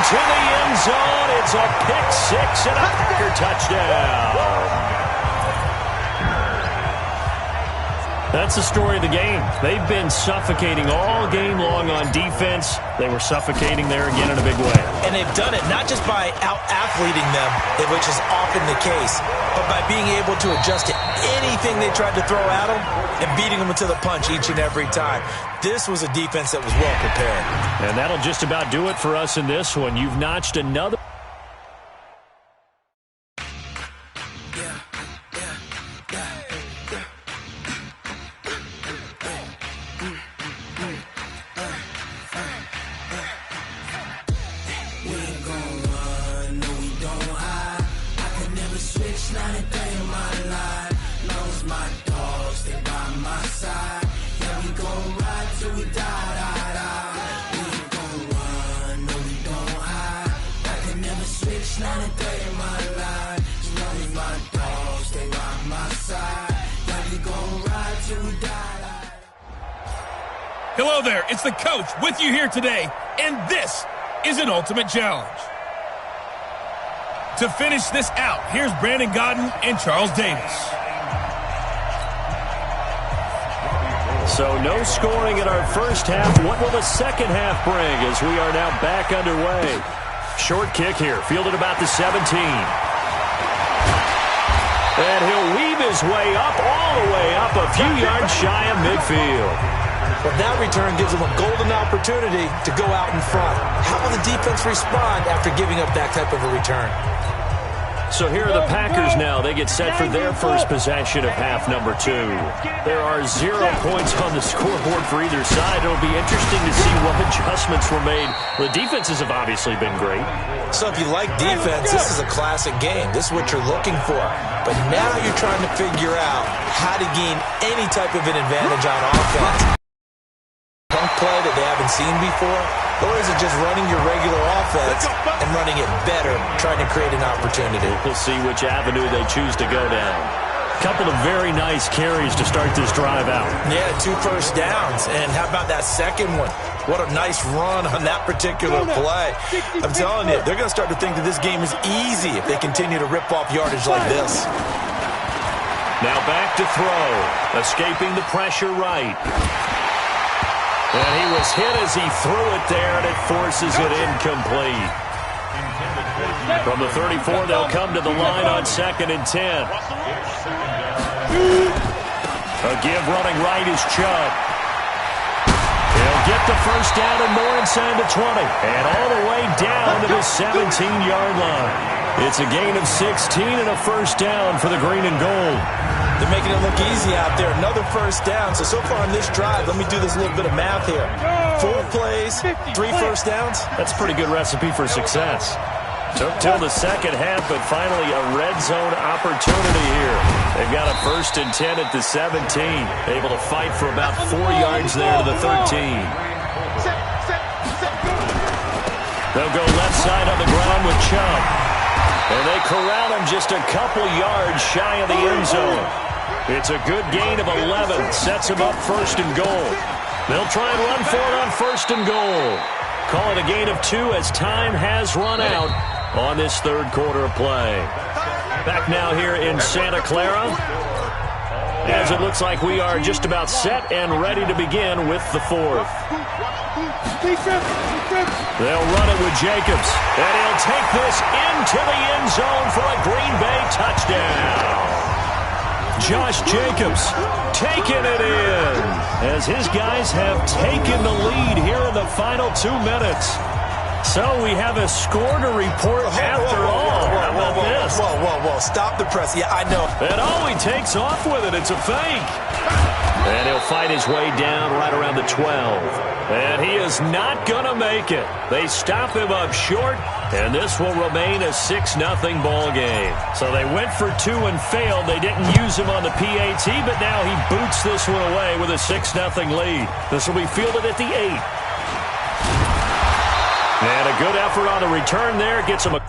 To the end zone, it's a pick 6 and a Packer touchdown. That's the story of the game. They've been suffocating all game long on defense. They were suffocating there again in a big way. And they've done it not just by out-athleting them, which is often the case, but by being able to adjust to anything they tried to throw at them and beating them to the punch each and every time. This was a defense that was well prepared. And that'll just about do it for us in this one. You've notched another. Hello there, it's the coach with you here today, and this is an Ultimate Challenge. To finish this out, here's Brandon Godden and Charles Davis. So no scoring in our first half. What will the second half bring as we are now back underway? Short kick here, fielded about the 17. And he'll weave his way up, all the way up, a few yards shy of midfield. But that return gives them a golden opportunity to go out in front. How will the defense respond after giving up that type of a return? So here are the Packers now. They get set for their first possession of half number 2. There are 0 points on the scoreboard for either side. It'll be interesting to see what adjustments were made. The defenses have obviously been great. So if you like defense, this is a classic game. This is what you're looking for. But now you're trying to figure out how to gain any type of an advantage on offense. Punk play that they haven't seen before? Or is it just running your regular offense and running it better, trying to create an opportunity? We'll see which avenue they choose to go down. Couple of very nice carries to start this drive out. Yeah, 2 first downs. And how about that second one? What a nice run on that particular play. I'm telling you, they're going to start to think that this game is easy if they continue to rip off yardage like this. Now back to throw. Escaping the pressure right. And he was hit as he threw it there, and it forces it incomplete. From the 34, they'll come to the line on 2nd and 10. A give running right is Chubb. He'll get the first down and more inside the 20. And all the way down to the 17-yard line. It's a gain of 16 and a first down for the green and gold. They're making it look easy out there. Another first down. So far on this drive, let me do this little bit of math here. 4 plays, 3 first downs. That's a pretty good recipe for success. Took till the second half, but finally a red zone opportunity here. They've got a 1st and 10 at the 17. Able to fight for about 4 yards there to the 13. They'll go left side on the ground with Chubb. And they corral him just a couple yards shy of the end zone. It's a good gain of 11. Sets him up 1st and goal. They'll try and run for it on 1st and goal. Call it a gain of 2 as time has run out on this 3rd quarter of play. Back now here in Santa Clara, as it looks like we are just about set and ready to begin with the 4th. They'll run it with Jacobs, and he'll take this into the end zone for a Green Bay touchdown. Josh Jacobs taking it in as his guys have taken the lead here in the final 2 minutes. So we have a score to report after all. How about this? Whoa. Stop the press. Yeah, I know. And he takes off with it. It's a fake. And he'll fight his way down right around the 12. And he is not going to make it. They stop him up short, and this will remain a 6-0 ball game. So they went for 2 and failed. They didn't use him on the PAT, but now he boots this one away with a 6-0 lead. This will be fielded at the 8. And a good effort on the return there gets him a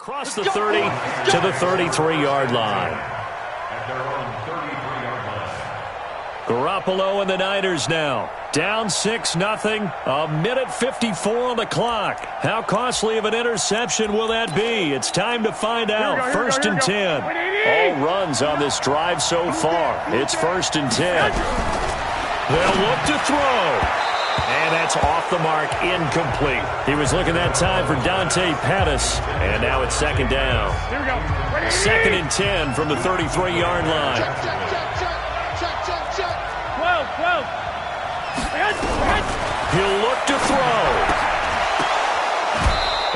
Across the 30 to the 33-yard line. Garoppolo and the Niners now. Down 6-0. A minute 54 on the clock. How costly of an interception will that be? It's time to find out. First and 10. All runs on this drive so far. It's first and 10. They'll look to throw. And that's off the mark, incomplete. He was looking that time for Dante Pettis. And now it's second down. Second and 10 from the 33-yard line. He'll look to throw.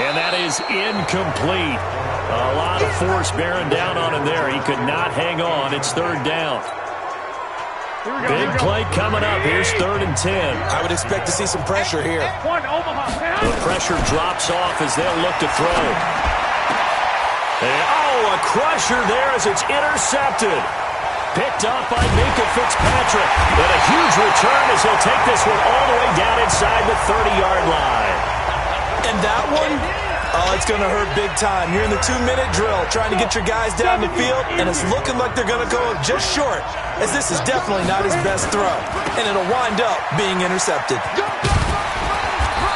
And that is incomplete. A lot of force bearing down on him there. He could not hang on. It's third down. Big play coming up. Here's third and 10. I would expect to see some pressure here. The pressure drops off as they'll look to throw. And, a crusher there as it's intercepted. Picked up by Minkah Fitzpatrick. But a huge return as he'll take this one all the way down inside the 30-yard line. And that one, it's going to hurt big time. You're in the 2-minute drill trying to get your guys down the field, and it's looking like they're going to go just short, as this is definitely not his best throw. And it'll wind up being intercepted.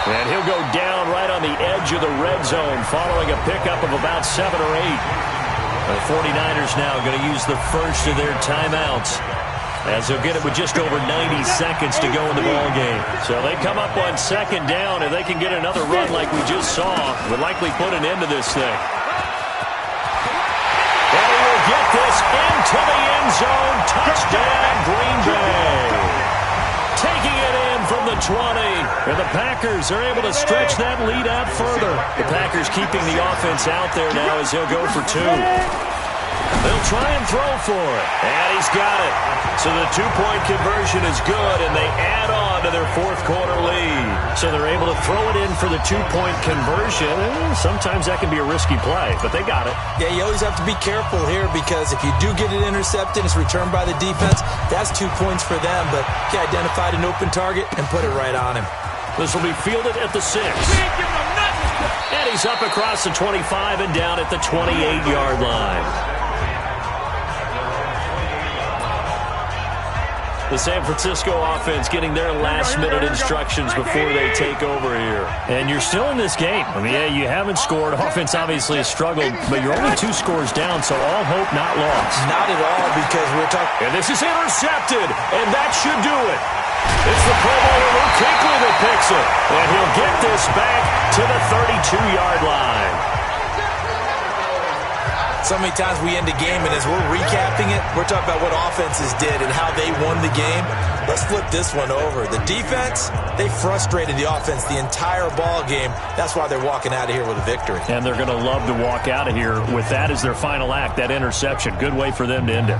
And he'll go down right on the edge of the red zone following a pickup of about 7 or 8. The 49ers now going to use the first of their timeouts, as they'll get it with just over 90 seconds to go in the ballgame. So they come up on second down, and they can get another run like we just saw. Would likely put an end to this thing. And he will get this into the end zone. Touchdown, Green Bay. Taking it in from the 20. And the Packers are able to stretch that lead out further. The Packers keeping the offense out there now as he'll go for 2. They'll try and throw for it. And he's got it. So the 2-point conversion is good, and they add on to their fourth-quarter lead. So they're able to throw it in for the 2-point conversion. Sometimes that can be a risky play, but they got it. Yeah, you always have to be careful here, because if you do get it intercepted, it's returned by the defense. That's 2 points for them, but he identified an open target and put it right on him. This will be fielded at the 6. And he's up across the 25 and down at the 28-yard line. The San Francisco offense getting their last-minute instructions before they take over here. And you're still in this game. I mean, yeah, you haven't scored. Offense obviously has struggled, but you're only 2 scores down, so all hope not lost. Not at all, because we're talking... And this is intercepted, and that should do it. It's the Pro Bowler Luke Kuechly that picks it. And he'll get this back to the 32-yard line. So many times we end a game, and as we're recapping it, we're talking about what offenses did and how they won the game. Let's flip this one over. The defense, they frustrated the offense the entire ball game. That's why they're walking out of here with a victory. And they're going to love to walk out of here with that as their final act, that interception. Good way for them to end it.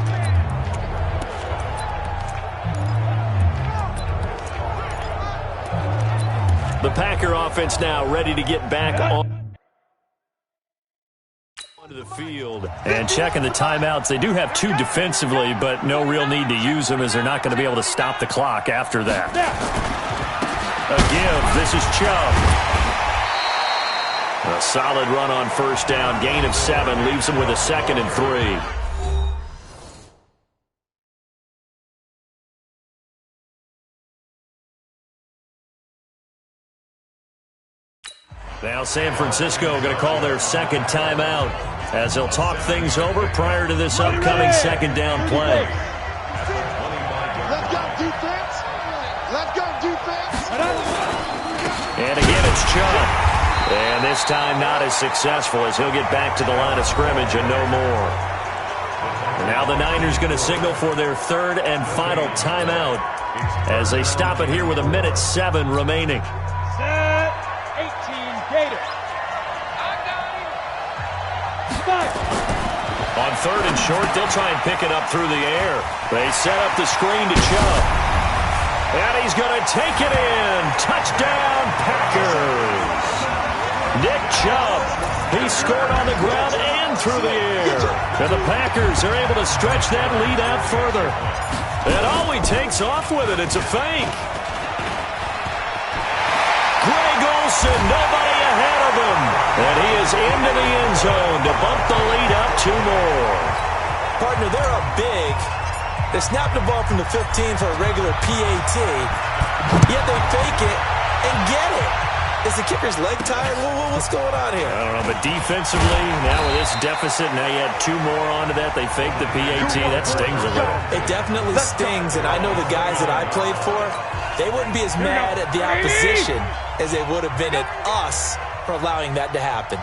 The Packer offense now ready to get back onto the field. And checking the timeouts. They do have 2 defensively, but no real need to use them, as they're not going to be able to stop the clock after that. A give. This is Chubb. A solid run on first down. Gain of 7. Leaves them with a 2nd and 3. Now San Francisco going to call their second timeout as they'll talk things over prior to this upcoming second down play. Let's go defense. Let's go defense. And again, it's Chubb. And this time not as successful, as he'll get back to the line of scrimmage and no more. And now the Niners going to signal for their 3rd and final timeout as they stop it here with 1:07 remaining. On 3rd and short, they'll try and pick it up through the air. They set up the screen to Chubb. And he's going to take it in. Touchdown, Packers. Nick Chubb. He scored on the ground and through the air. And the Packers are able to stretch that lead out further. And all he takes off with it, it's a fake. Greg Olsen, nobody ahead of nailed him. And he is into the end zone to bump the lead up 2 more. Partner, they're up big. They snap the ball from the 15 for a regular PAT, yet they fake it and get it. Is the kicker's leg tired? What's going on here? I don't know, but defensively, now with this deficit, now you add 2 more onto that. They faked the PAT. That stings a little. It definitely stings, and I know the guys that I played for, they wouldn't be as mad at the opposition as they would have been at us for allowing that to happen.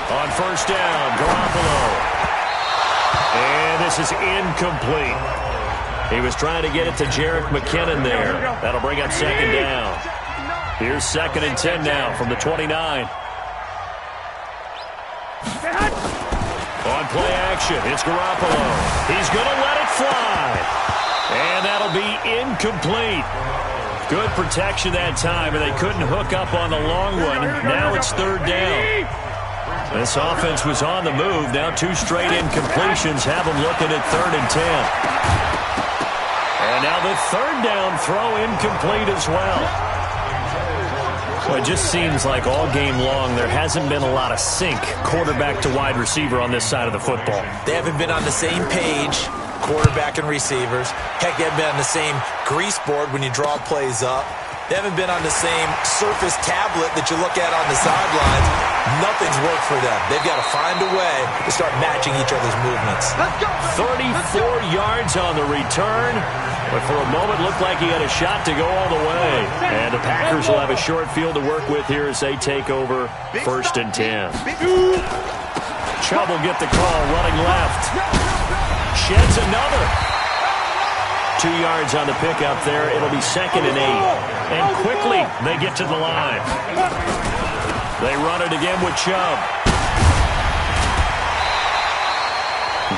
On first down, Garoppolo. And this is incomplete. He was trying to get it to Jerick McKinnon there. That'll bring up second down. Here's 2nd and 10 now from the 29. On play action, it's Garoppolo. He's going to let it fly. And that'll be incomplete. Good protection that time, and they couldn't hook up on the long one. Now it's 3rd down. This offense was on the move. Now 2 straight incompletions have them looking at 3rd and 10. And now the 3rd down throw incomplete as well. Well, it just seems like all game long there hasn't been a lot of sync quarterback to wide receiver on this side of the football. They haven't been on the same page, quarterback and receivers. Heck, they haven't been on the same grease board when you draw plays up. They haven't been on the same surface tablet that you look at on the sidelines. Nothing's worked for them. They've got to find a way to start matching each other's movements. 34 yards on the return, but for a moment looked like he had a shot to go all the way. And the Packers will have a short field to work with here as they take over 1st and 10. Chubb will get the call, running left. Sheds another. 2 yards on the pickup there. It'll be 2nd and 8. And quickly they get to the line. They run it again with Chubb.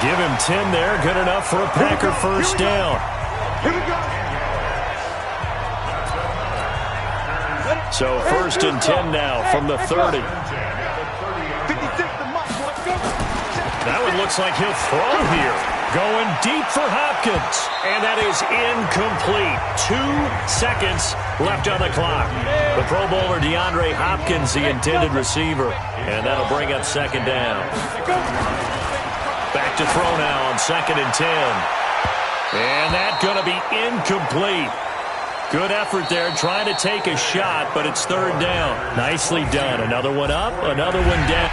Give him 10 there. Good enough for a Packer first down. So 1st and 10 now from the 30. That one looks like he'll throw here. Going deep for Hopkins. And that is incomplete. 2 seconds left on the clock. The Pro Bowler DeAndre Hopkins, the intended receiver. And that'll bring up 2nd down. Back to throw now on 2nd and 10. And that's going to be incomplete. Good effort there, trying to take a shot, but it's 3rd down. Nicely done. Another one up, another one down.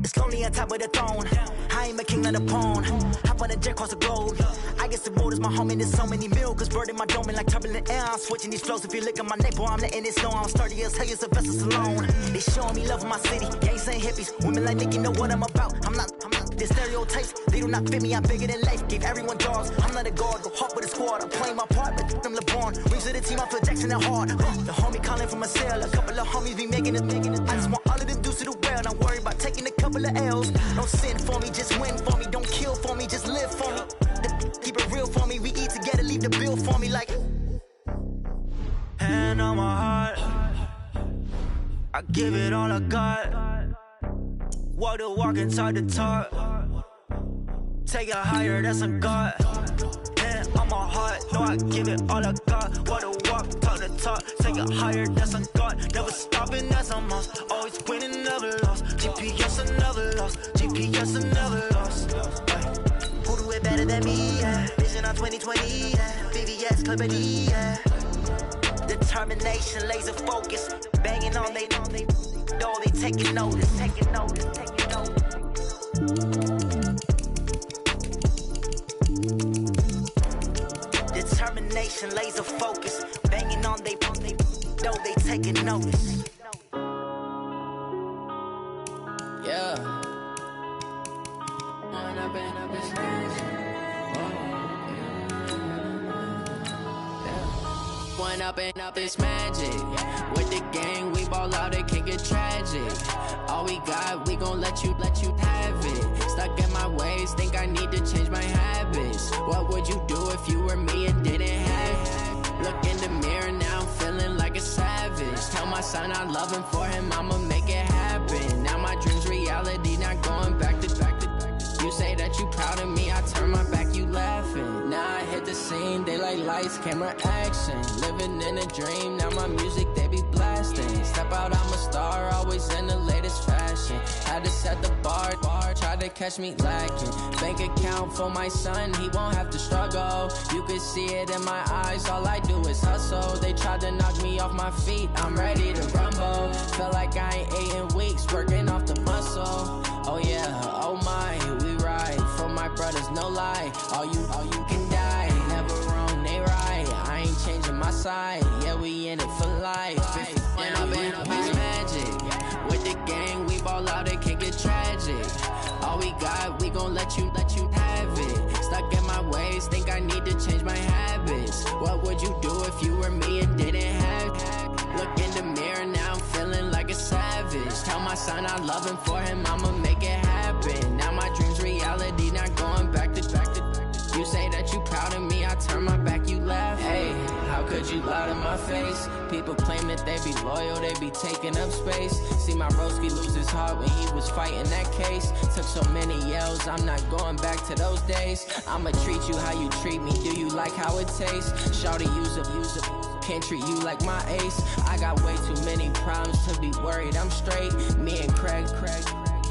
It's lonely on top of the throne. I ain't a king of the pawn. Hop on a jet across the globe. I guess the world is my home and there's so many milks. Bird in my dome and like turbulent air. I'm switching these flows. If you look at my neck, boy, I'm letting it snow. I'm sturdy as hell as a vessel alone. They showing me love in my city. Gangs ain't hippies. Women like Nicki know what I'm about. I'm not the stereotypes. They do not fit me. I'm bigger than life. Gave everyone dogs. I'm not a guard. Go hard with a squad. I'm playing my part, but I'm LeBron. Rings to the team. I feel Jackson and hard. The homie calling from a cell. A couple of homies be making it. I just want all of them dudes to do well. Not worry about taking a couple of L's. Don't sin for me, just win for me. Don't kill for me, just live for me. Keep it real for me. We eat together, leave the bill for me like. Hand on my heart, I give it all I got. Walk the walk and talk the talk. Take it higher, that's a God. Hand on my heart, no, I give it all I got. Walk the walk, talk the talk. Take it higher, that's a God. Never stopping, that's a must. Always winning, never lost. GPS, I never lost. GPS, I never lost. Who do it better than me? Yeah. Vision on 2020. Yeah. VVS, Clippity. Yeah. Determination, laser focus. Banging on they know they taking notice. Taking notice. Taking notice. Determination, laser focus. Banging on they know they taking notice. Yeah. One up and up is magic. With the gang, we ball out, it can get tragic. All we got, we gon' let you have it. Stuck in my ways, think I need to change my habits. What would you do if you were me and didn't have it? Look in the mirror now, I'm feeling like a savage. Tell my son I love him, for him I'ma make it happen. Now my dream's reality, not going back to. You say that you proud of me, I turn my back, you laughing. Now I hit the scene, they like lights, camera, action. Living in a dream, now my music, they be blasting. Step out, I'm a star, always in the latest fashion. Had to set the bar, tried to catch me lacking. Bank account for my son, he won't have to struggle. You can see it in my eyes, all I do is hustle. They tried to knock me off my feet, I'm ready to rumble. Feel like I ain't ate in weeks, working off the muscle. Oh yeah, oh my, we ride for my brothers, no lie. All you can die, never wrong, they right. I ain't changing my side, yeah, we in it for life. When I've been up is magic. With the gang, we ball out, it can get tragic. All we got, we gon' let you have it. Stuck in my ways, think I need to change my habits. What would you do if you were me and didn't have it? Look in the mirror, now I'm feeling like a savage. Tell my son I love him, for him I'ma make it happen. Now my dream's reality, not going back to. You say that you proud of me, I turn my back, you laugh. Hey, how could you lie to my face? People claim that they be loyal, they be taking up space. See my broski lose his heart when he was fighting that case. Took so many yells, I'm not going back to those days. I'ma treat you how you treat me, do you like how it tastes? Shawty, use up, can't treat you like my ace. I got way too many problems to be worried, I'm straight. Me and Craig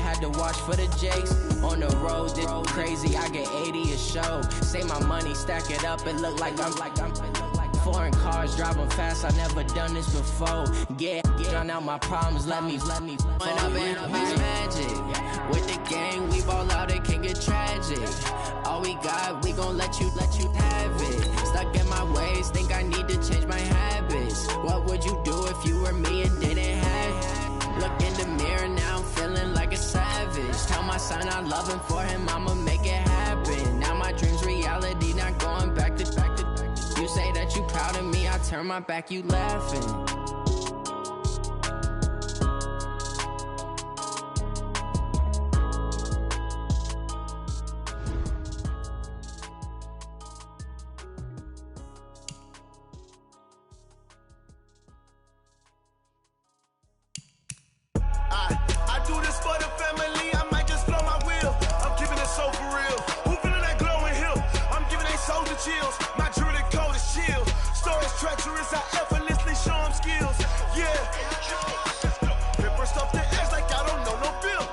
had to watch for the Jakes. On the road, this crazy, I get 80 a show. Say my money, stack it up, it look like I'm foreign cars, driving fast, I never done this before. Get drown out my problems, let me When I've been up is magic. With the gang, we ball out, it can get tragic. All we got, we gon' let you have it. Stuck in my ways, think I need to change my habits. What would you do if you were me and didn't have it? Look in the mirror, now I'm feeling like a savage. Tell my son I love him, for him I'ma make it happen. Now my dream's reality, not going back to. You say that you proud of me, I turn my back, you laughing. I do this for the family, I might just blow my wheel. I'm giving it so for real. Who feeling that glowing hill? I'm giving they soldier chills. My jewelry cold is chill. Stories treacherous, I effortlessly show them skills. Yeah. Paper stuff the edge like I don't know no bill.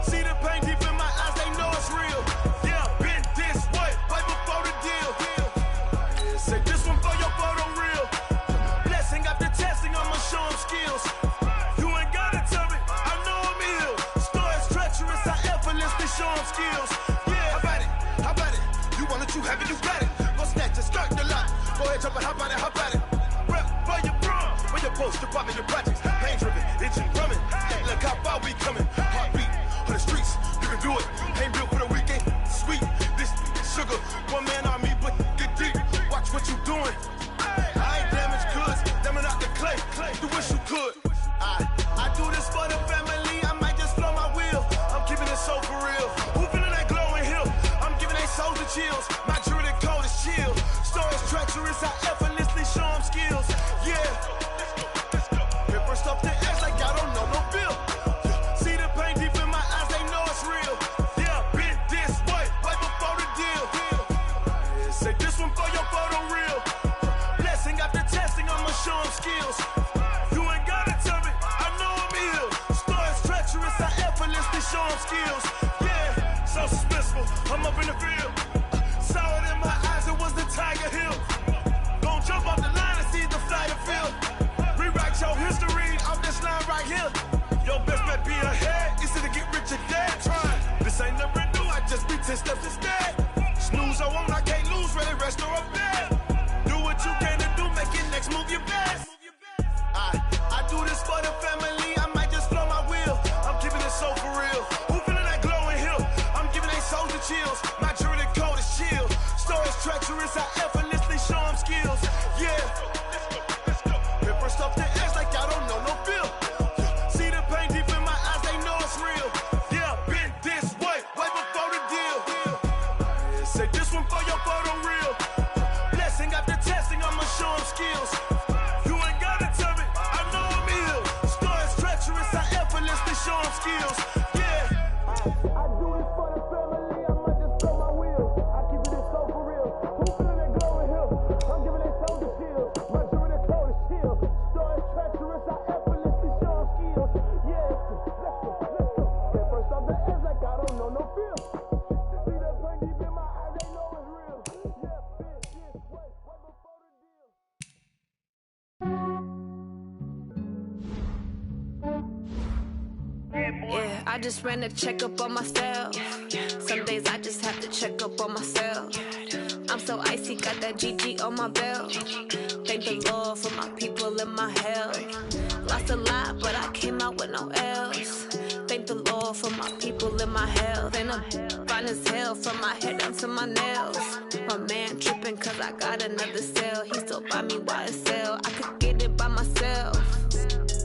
See the pain deep in my eyes, they know it's real. Yeah, been this way, right before the deal. Say this one for your photo real. Blessing after testing, I'ma show them skills. You ain't gotta tell me, I know I'm ill. chills. Yeah, how about it? You want it, you have it, you got it. Go snatch it, skirt the lot. Go ahead, jump it, hop on it. Rep for your brum, for your post, department, your projects. Pain driven, itching, drumming. Look how far we coming. Heartbeat on the streets, you can do it. Ain't built for the weekend, sweet. This sugar, one man army, but get deep. Watch what you doing. I ain't damaged goods, damn out the clay. You wish you could. I do this for the family. I might just blow my wheel. I'm keeping it so for real. Who feeling that glowing hill? I'm giving they souls the chills. My jewelry the cold is chill. Stories treacherous, I effortlessly show them skills. Yeah. Paper stuff to edge like I don't know no bill. See the pain deep in my eyes, they know it's real. Yeah, been this way, right before the deal. Say this one for your photo reel. Blessing after testing, I'ma show them skills. You ain't gotta tell me, I know I'm ill. Stories treacherous, I effortlessly show them skills. Yeah, so suspenseful, I'm up in the field. Saw it in my eyes, it was the Tiger Hill. Gon' jump off the line and see the flight of field. Rewrite your history off this line right here. Your best bet be ahead, easy to get rich or dead. Try. This ain't never new, I just be 10 steps instead. Snooze I won't, I can't lose, ready, rest or a bed. Do what you can to do, make your next move your best. I do this for the family, I might just blow my wheel. I'm keeping it so for real. Who feeling that glowing hill? I'm giving they souls the chills. My jewelry the cold is chill. Stories treacherous, I effortlessly show them skills. Yeah. Paper stuff to edge like I don't know no bill. See the pain deep in my eyes, they know it's real. Yeah, been this way, way before the deal. Say this one for your photo reel. Blessing after testing, I'ma show them skills. You ain't gotta tell me, I know I'm ill. Stories treacherous, I effortlessly show them skills. Yeah. I do this for the family, I might just blow my wheel. I keep it so for real. Who feeling that glowing hill? I'm giving they souls the chills. My jewelry the cold is chill. Stories treacherous, I effortlessly show them skills. Yeah, let's go. Get first off the edge like I don't know no feel. See that pain deep in my eyes, they know it's real. Yeah, been this way, way before the deal. Yeah, I just ran a checkup on myself. Some days I just have to check up on myself. I'm so icy, got that GG on my belt. Thank the Lord for my people and my health. Lost a lot, but I came out with no L's. Thank the Lord for my people and my health. And I'm fine as hell from my head down to my nails. My man tripping cause I got another cell. He still buy me YSL. I could get it by myself.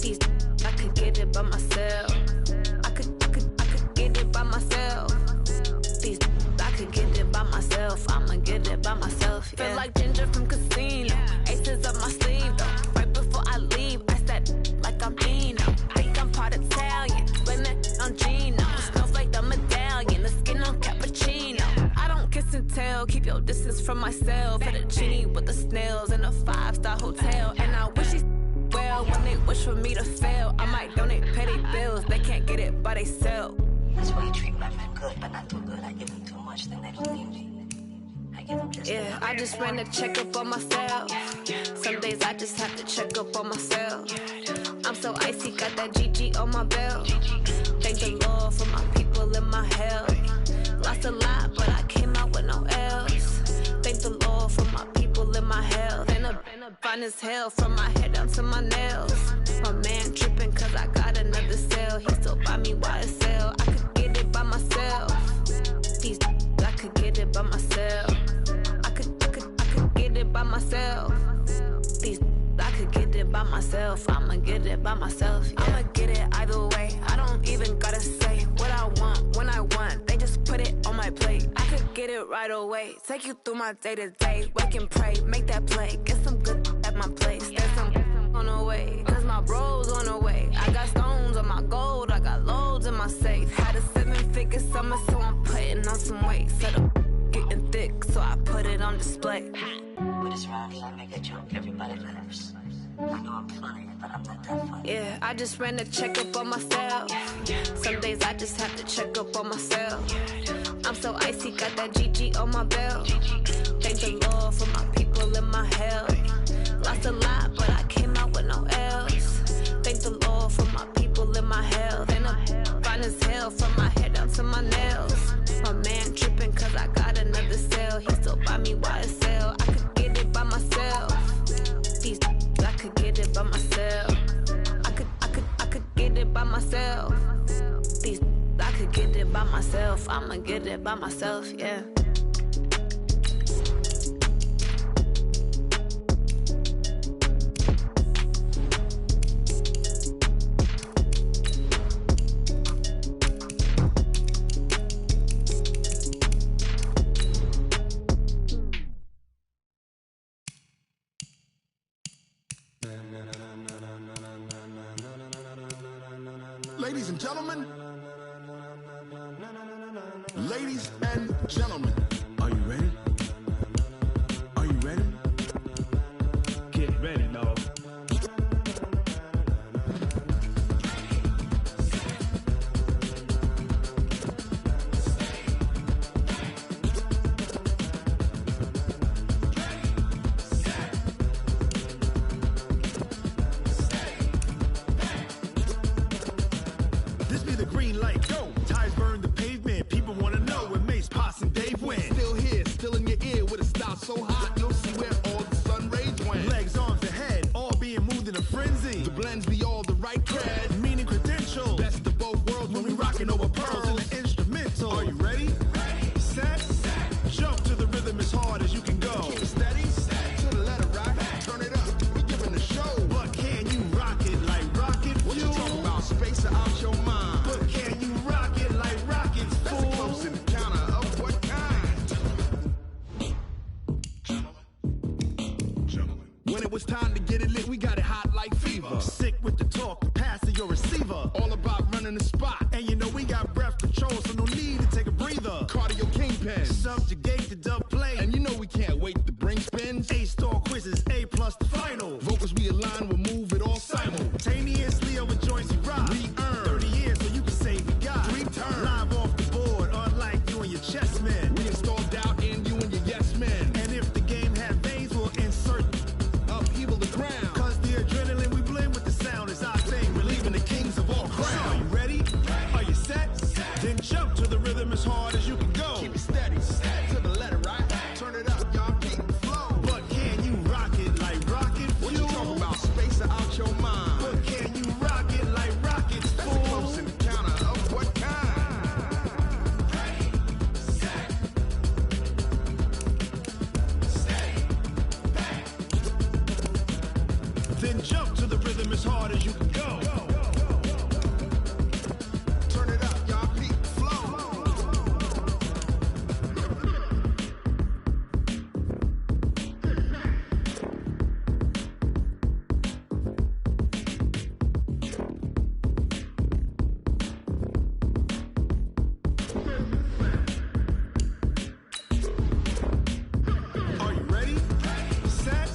These I could get it by myself. I could get it by myself. These I could get it by myself. I'ma get it by myself. Yeah. Feel like Ginger from Casino. Aces up my sleeve though. Right before I leave, I said like I'm Dino. Think I'm part Italian. Blame it on Gino. Snowflake the medallion. The skin on cappuccino. I don't kiss and tell. Keep your distance from myself. Hit a genie with the snails in a 5-star hotel. And I wish he's well when they wish for me to fail. I might donate petty bills. They can't get it by they sell. That's why you treat my friend good, but not too good. I give them too much, then they don't need me. I give them just yeah, I just ran a checkup on myself. Some days I just have to check up on myself. I'm so icy, got that GG on my belt. Thank the Lord for my people and my health. Lost a lot, but I came out with no L's. Thank the Lord for my people and my health. And I'm fine as hell from my head down to my nails. My man tripping cause I got another cell. He still buy me YSL. I could get it by myself. These I could get it by myself. I could get it by myself. These I could get it by myself. I'ma get it by myself. Yeah. I'ma get it either way. I don't even gotta say what I want when I want. They just put it on my plate. I could get it right away. Take you through my day to day. Wake and pray, make that play. Get some good at my place. There's some on the way. Cause my bros on the way. I got stones on my gold. I got loads in my safe. Had a 7-figure summer, so I'm putting on some weight. Set up getting thick, so I put it on display. With this round here, I make a joke. Everybody laughs. I know I'm funny, but I'm not that funny. Yeah, I just ran a checkup on myself. Some days I just have to check up on myself. I'm so icy, got that GG on my belt. Thank the Lord for my people and my health. Lost a lot, but I came out with no L's. Thank the Lord for my people and my health. And I'm fine as hell from my head down to my nails. My by myself. I'ma get it by myself, yeah. Ladies and gentlemen, ladies and gentlemen, are you ready? Are you ready? Get ready, dog. This be the green light, go. Tires burn the pavement. People wanna know where Mace, Poss, and Dave went. Still here, still in your ear with a style so hot, you'll see where all the sun rays went. Legs, arms, and head, all being moved in a frenzy. The blends be all the right cred, meaning credentials. Best of both worlds when we rockin' over pearls in the instrumental. Are you ready? Set, jump to the rhythm as hard as you can go. Keep steady, to the letter right, turn it up, we giving the show. But can you rock it like rocket fuel? What you talking about, space or out your mind? But can you rock it like rockets, fool? That's a close encounter of what kind? Gentlemen. When it was time to get it lit, we got it hot like fever. Sick with the talk, the pass to your receiver. All about running the spot. And you know we got breath control, so no need to take a breather. Cardio kingpin, subjugate the dub play. And you know we can't wait to bring spins. A-star quizzes, A+ the final. Vocals we align, we'll move it all simultaneously over joints we rock. We earn 30 years, so you can say we got 3 turns. Live off the board, unlike you and your chess men. We install doubt in you and your yes men. And if the game had veins, we'll insert upheaval the ground. Cause the adrenaline we blend with the sound is our thing. Relieving the kings of all crowns. So are you ready? Are you set? Then jump to the rhythm as hard as you can go. Keep it steady, to the letter right. Turn it up, y'all keep the flow. But can you rock it like rocket fuel? What you talking about, space or out your mind? But can you rock it like rockets, fool? That's a close encounter of what kind? Then jump to the rhythm as hard as you can go. Turn it up, y'all keep the flow. Are you ready? Set,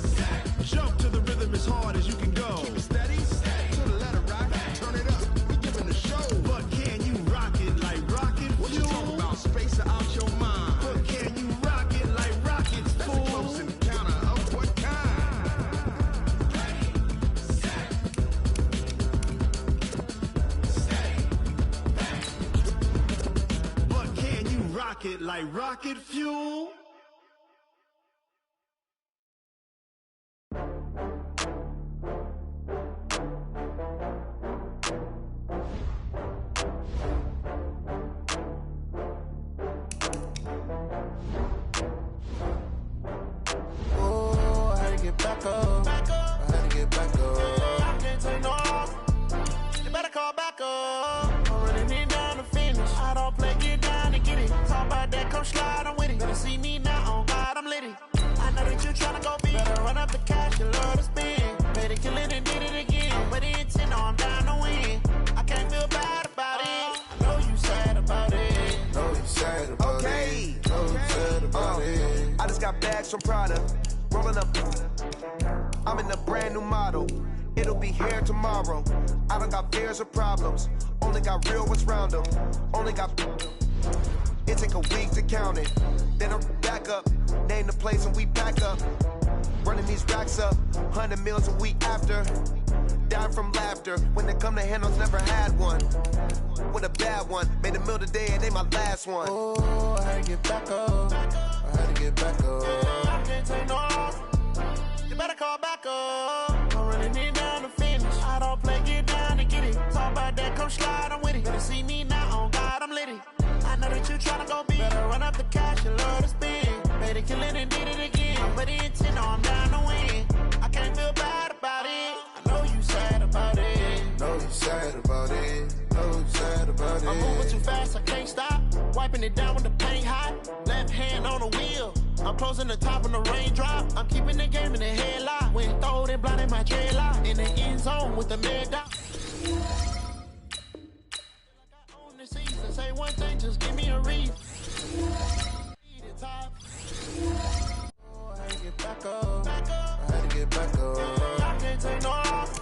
jump to the rhythm as hard as you can go. Keep it steady, to the letter right. Turn it up, we giving the show. But can you rock it like rocket fuel? What you talking about, space or out your mind? But can you rock it like rockets, fool? That's a close encounter of what kind? But can you rock it like rocket fuel? Oh, I had to get back up. I had to get back up. I can't take no loss. You better call back up. I'm running it down to finish. I don't play, get down and get it. Talk about that, come slide, I'm with it. Better see me now, on God, I'm litty. I know that you tryna go big. Better run up the cash, you love to spend. Better kill it and did it again. I'm with the intent, no, I'm down to win. I can't feel bad about it. I know you sad about it. Know you sad about it. Know you sad about it. I just got bags from Prada. Rolling up. I'm in a brand new model. It'll be here tomorrow. I don't got fears or problems. Only got real ones round them. Only got. It take a week to count it. Then I'm back up. Name the place and we pack up. Running these racks up. 100 meals a week after. Down from laughter. When they come to handles, never had one. With a bad one. Made a meal today and they my last one. Oh, I had to get back up. I had to get back up. I can't take no loss. You better call back up. I'm running it down to finish. I don't play, get down and get it. Talk about that, come slide, I'm with it. Better see me now, on God, I'm litty. put the intent on, I'm down to win. I can't feel bad about it. I know you sad about it. Know you sad about it. Know you sad about it. I'm moving too fast, I can't stop. Wiping it down with the paint hot. Left hand on the wheel. I'm closing the top when the raindrop. I'm keeping the game in the headlock. When throwed and blinded my dreadlock. In the end zone with the mad dot. On the season, say one thing, just give me a reason. Top. Oh, I had to get back up. I had to get back up. I can't take no off.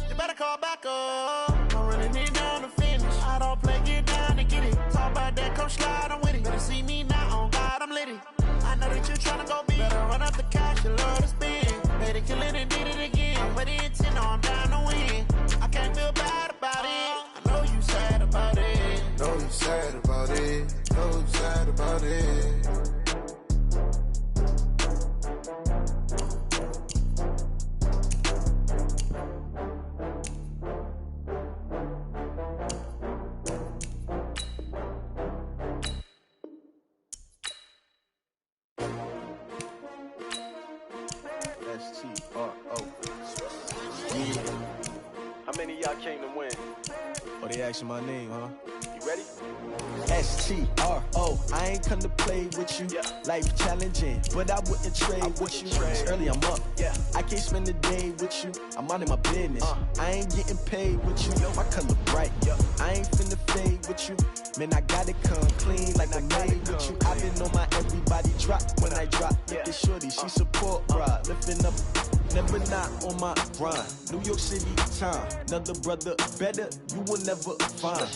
You better call back up. I'm running it down to finish. I don't play, get down to get it. Talk about that, come slide, I'm with it. Better see me now, on God, I'm litty. I know that you tryna go big. Better run up the cash, you love to spend. Better kill it and did it again. I put the intent on, I'm down to win. I can't feel bad about it. I know you sad about it. Know you sad about it. Know you sad about it. S-T-R-O. Yeah. How many of y'all came to win? Oh, they asking my name, huh? You ready? S-T-R-O. I ain't come to play with you. Life challenging, but I wouldn't trade with you. It's early, I'm up. I can't spend the day with you. I'm out in my business. I ain't getting paid with you. My color bright. I ain't finna fade with you. Man, I gotta come clean like I made with you. I been on my everybody drop when I drop. Look at shorty, she support ride. Lifting up, never not on my grind. New York City time, another brother better, you will never find.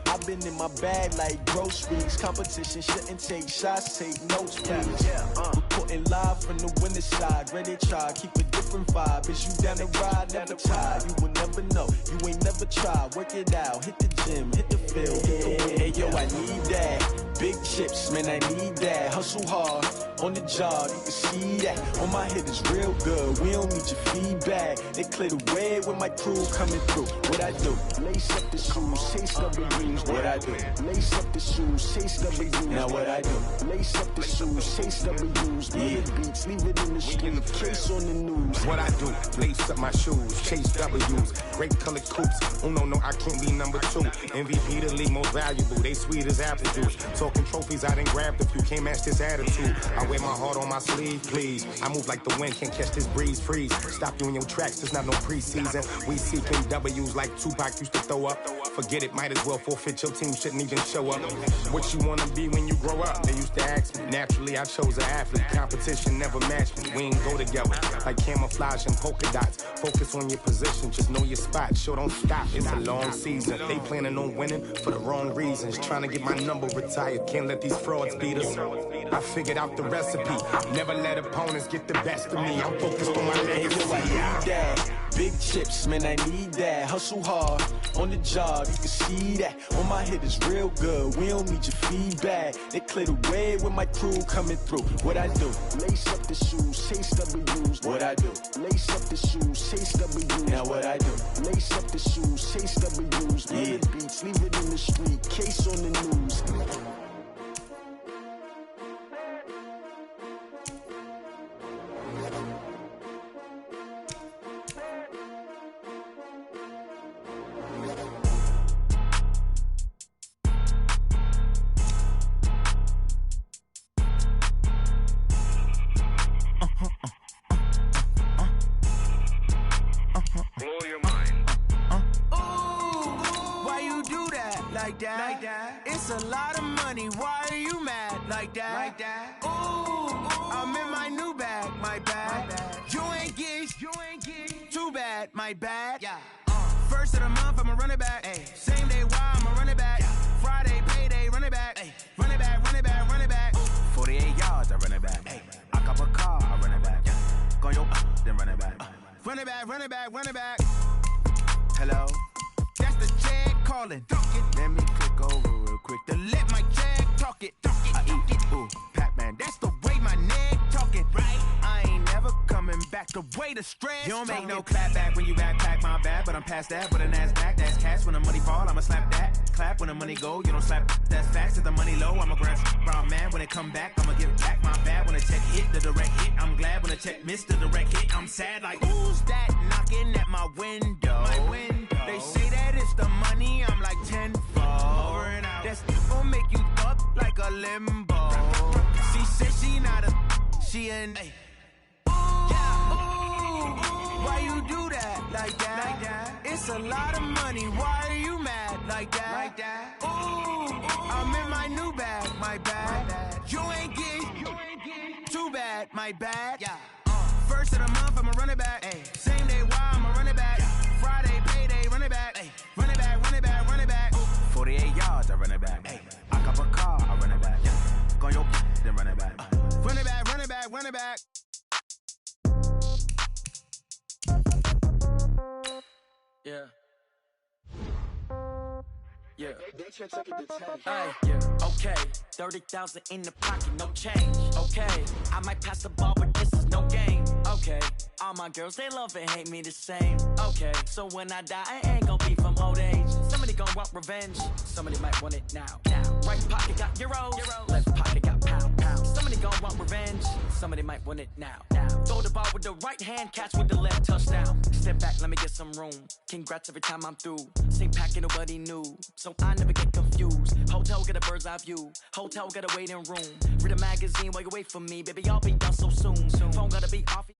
I've been in my bag like groceries. Competition shouldn't take shots, take notes, please. Reporting live from the winning side. Ready to try, keep a different vibe. Is you down the ride, never tired. You will never know, you ain't never tried. Work it out, hit the gym, hit the field, hit the win. Hey yo, I need that. Big chips, man, I need that. Hustle hard, on the job, you can see that. On my head is real good, we don't need your feedback. They clear the way with my crew coming through. What I do? Lace up the shoes, chase W's. What I do? Lace up the shoes, chase W's. Now what I do? Lace up the shoes, chase W's. Big beats, leave it in the street, case on the news. What I do? Lace up my shoes, chase W's. Great colored coops. Oh no, I can't be number 2. MVP the league most valuable. They sweet as apple juice. Talking trophies, I done grabbed a few. Can't match this attitude. I wear my heart on my sleeve, please. I move like the wind, can't catch this breeze. Freeze. Stop you in your tracks, there's not no preseason. We seeking W's like Tupac used to throw up. Forget it, might as well forfeit. Your team shouldn't even show up. What you wanna be when you grow up? They used to ask me. Naturally, I chose an athlete. Competition never matched me. We ain't go together like camouflage and polka dots. Focus on your position, just know your spot. Sure, don't stop. It's a long season. They planning on winning for the wrong reasons. Trying to get my number retired. Can't let these frauds beat us. I figured out the recipe. Never let opponents get the best of me. I'm focused on my legacy. I need that. Big chips, man, I need that. Hustle hard, on the job, you can see that. On my head is real good, we don't need your feedback. They clear the way with my crew coming through. What I do? Lace up the shoes, chase W's. What I do? Lace up the shoes, chase W's. Now what I do? Lace up the shoes, chase W's. Big beats, leave it in the street, case on the news. It's a lot of money, why are you mad like that? Ooh, I'm in my new bag, my bad. You ain't getting too bad, my bad. First of the month, I'ma run it back. Same day, why I'ma run it back. Friday, payday, run it back. Run it back, run it back, run it back. 48 yards, I run it back. I cop a car, I run it back. Go yo, then run it back. Run it back, run it back, run it back. Hello? That's the check calling. Let me click over real quick to let my check talk it. I eat it, ooh, Pac-Man. That's the way my neck talking. Right? I ain't never coming back the way to stress. You don't make no clap back when you backpack, my bad, but I'm past that. With an ass back, that's cash. When the money fall, I'ma slap that. Clap when the money go, you don't slap. That's facts. If the money low, I'ma grab brown man. When it come back, I'ma give back my bad. When the check hit, the direct hit, I'm glad. When the check missed the direct hit, I'm sad. Like, who's that knocking at my window? They say that it's the money, I'm like tenfold. Over and out. That's gon' make you up like a limbo. She said she not a, she an. Ay. Why you do that like that? It's a lot of money. Why are you mad like that? Ooh, I'm in my new bag, my bad. You ain't getting too bad, my bad. Yeah. First of the month, I'ma run it back. Ay. Same day, why I'ma run it back. Friday, payday, run it back. Ay. Run it back, run it back, run it back. 48 yards, I run it back. Ay. I cop a car, I run it back. Go on your then run it back. Run it back, run it back, run it back. Yeah. Yeah. Hey, yeah. Okay. 30,000 in the pocket, no change. Okay. I might pass the ball, but this is no game. Okay. All my girls, they love and hate me the same. Okay. So when I die, I ain't gonna be from old age. Somebody gon' want revenge. Somebody might want it now. Right pocket got euros. Left pocket got pound. Somebody gon' want revenge. Somebody might want it now. Throw the ball with the right hand, catch with the left, touchdown. Step back, let me get some room. Congrats every time I'm through. Same packet, nobody knew. So I never get confused. Hotel get a bird's eye view. Hotel got a waiting room. Read a magazine while you wait for me. Baby, I'll be done so soon. Phone gotta be off.